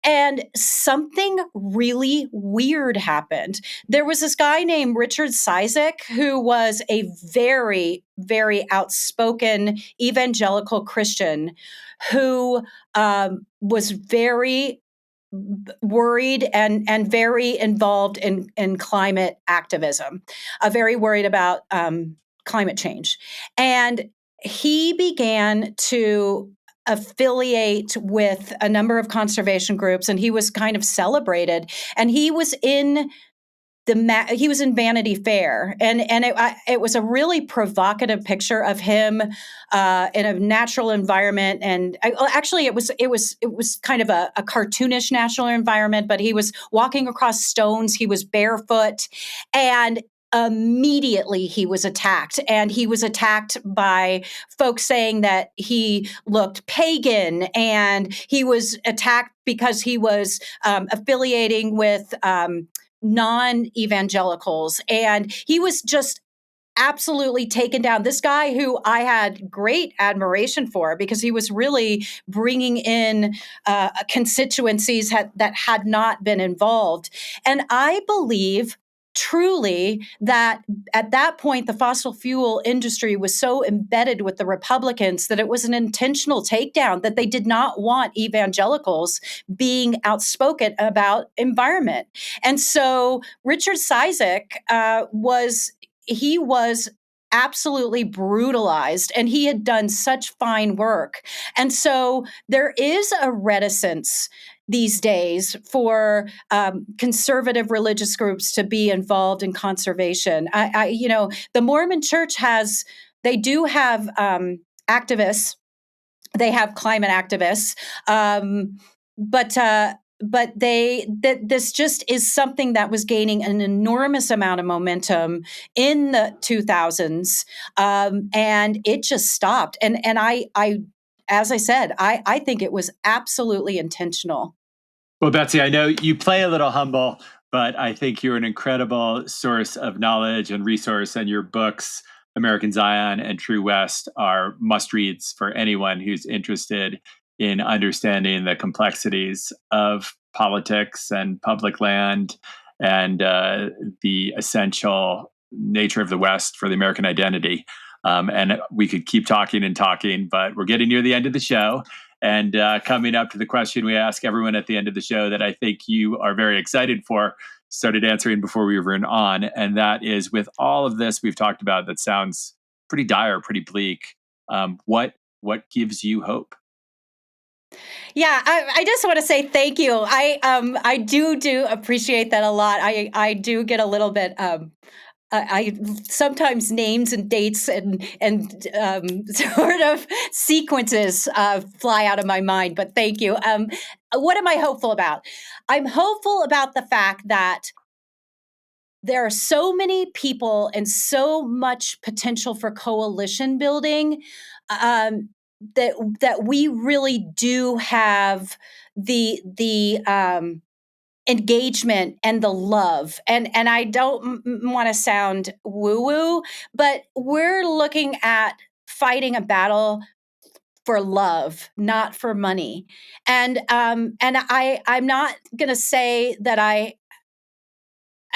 And something really weird happened. There was this guy named Richard Cizik, who was a very, very outspoken evangelical Christian who was very worried and very involved in climate activism, very worried about climate change. And he began to affiliate with a number of conservation groups, and he was kind of celebrated. And he was in he was in Vanity Fair, and it was a really provocative picture of him in a natural environment. And actually, it was kind of a cartoonish natural environment, but he was walking across stones. He was barefoot, and immediately he was attacked, and he was attacked by folks saying that he looked pagan, and he was attacked because he was affiliating with non-evangelicals, and he was just absolutely taken down. This guy who I had great admiration for, because he was really bringing in constituencies that had not been involved. And I believe truly that at that point the fossil fuel industry was so embedded with the Republicans that it was an intentional takedown, that they did not want evangelicals being outspoken about environment. And so Richard Cizik was absolutely brutalized, and he had done such fine work. And so there is a reticence these days for conservative religious groups to be involved in conservation. The Mormon Church they do have activists. They have climate activists, but this just is something that was gaining an enormous amount of momentum in the 2000s, and it just stopped. And I as I said, I think it was absolutely intentional. Well, Betsy, I know you play a little humble, but I think you're an incredible source of knowledge and resource, and your books, American Zion and True West, are must reads for anyone who's interested in understanding the complexities of politics and public land, and the essential nature of the West for the American identity. And we could keep talking and talking, but we're getting near the end of the show. And coming up to the question we ask everyone at the end of the show that I think you are very excited for, started answering before we were on. And that is, with all of this we've talked about that sounds pretty dire, pretty bleak, what gives you hope? Yeah, I just want to say thank you. I do appreciate that a lot. I do get a little bit I sometimes names and dates and sort of sequences fly out of my mind. But thank you. What am I hopeful about? I'm hopeful about the fact that there are so many people and so much potential for coalition building, that we really do have the engagement and the love. And I don't want to sound woo woo, but we're looking at fighting a battle for love, not for money. And I'm not going to say that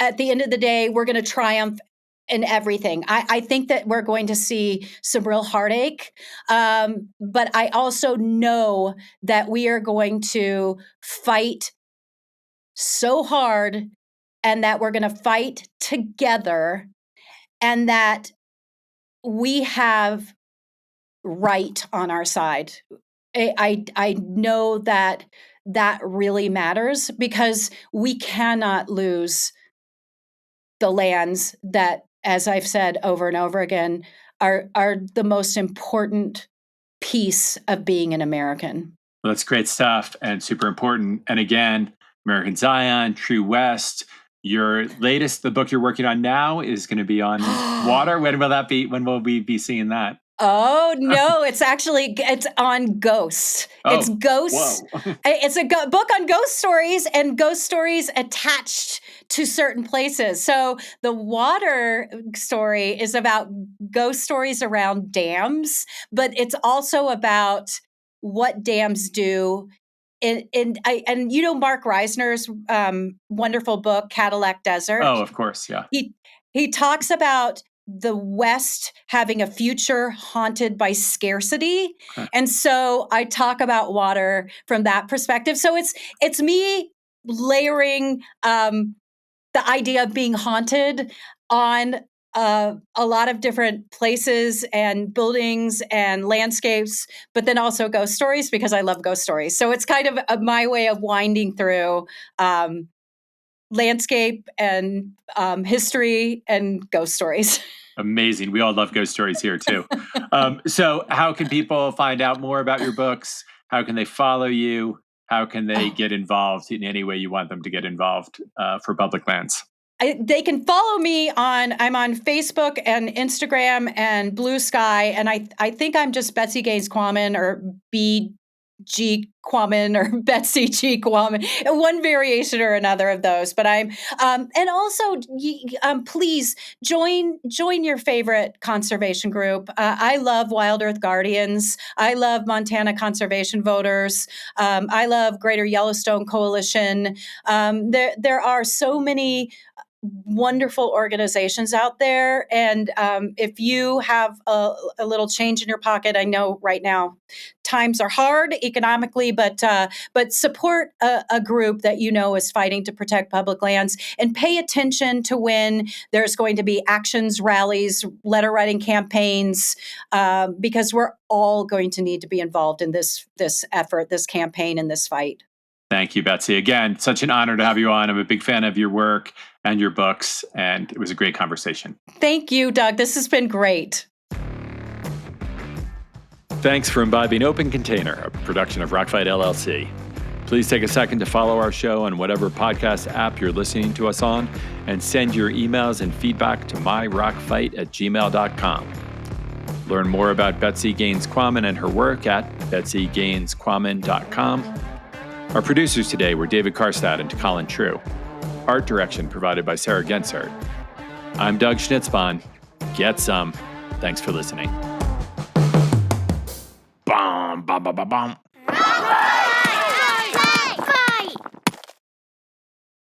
at the end of the day, we're going to triumph in everything. I think that we're going to see some real heartache. But I also know that we are going to fight so hard, and that we're going to fight together, and that we have right on our side. I know that that really matters, because we cannot lose the lands that, as I've said over and over again, are the most important piece of being an American. Well, that's great stuff and super important. And again, American Zion, True West. Your latest, the book you're working on now, is going to be on water. When will that be? When will we be seeing that? Oh no, it's on ghosts. Oh, it's ghosts. It's a book on ghost stories, and ghost stories attached to certain places. So the water story is about ghost stories around dams, but it's also about what dams do. And Mark Reisner's wonderful book, Cadillac Desert. Oh, of course, yeah. He talks about the West having a future haunted by scarcity. Huh. And so I talk about water from that perspective. So it's me layering the idea of being haunted on a lot of different places and buildings and landscapes, but then also ghost stories because I love ghost stories. So it's kind of my way of winding through landscape and history and ghost stories. Amazing. We all love ghost stories here too. So how can people find out more about your books? How can they follow you? How can they get involved in any way you want them to get involved for Public Lands? They can follow me I'm on Facebook and Instagram and Blue Sky. And I think I'm just Betsy Gaines Quammen or BG Quammen or Betsy G Quammen, one variation or another of those. But I'm, and also please join your favorite conservation group. I love Wild Earth Guardians. I love Montana Conservation Voters. I love Greater Yellowstone Coalition. There are so many wonderful organizations out there. And if you have a little change in your pocket, I know right now times are hard economically, but support a group that you know is fighting to protect public lands, and pay attention to when there's going to be actions, rallies, letter writing campaigns, because we're all going to need to be involved in this effort, this campaign, and this fight. Thank you, Betsy. Again, such an honor to have you on. I'm a big fan of your work and your books, and it was a great conversation. Thank you, Doug. This has been great. Thanks for imbibing Open Container, a production of Rockfight LLC. Please take a second to follow our show on whatever podcast app you're listening to us on, and send your emails and feedback to myrockfight@gmail.com. Learn more about Betsy Gaines Quammen and her work at betsygainesquammen.com. Our producers today were David Karstad and Colin True. Art direction provided by Sarah Gensert. I'm Doug Schnitzbahn. Get some. Thanks for listening. Bom, bom, bom, bom, bom.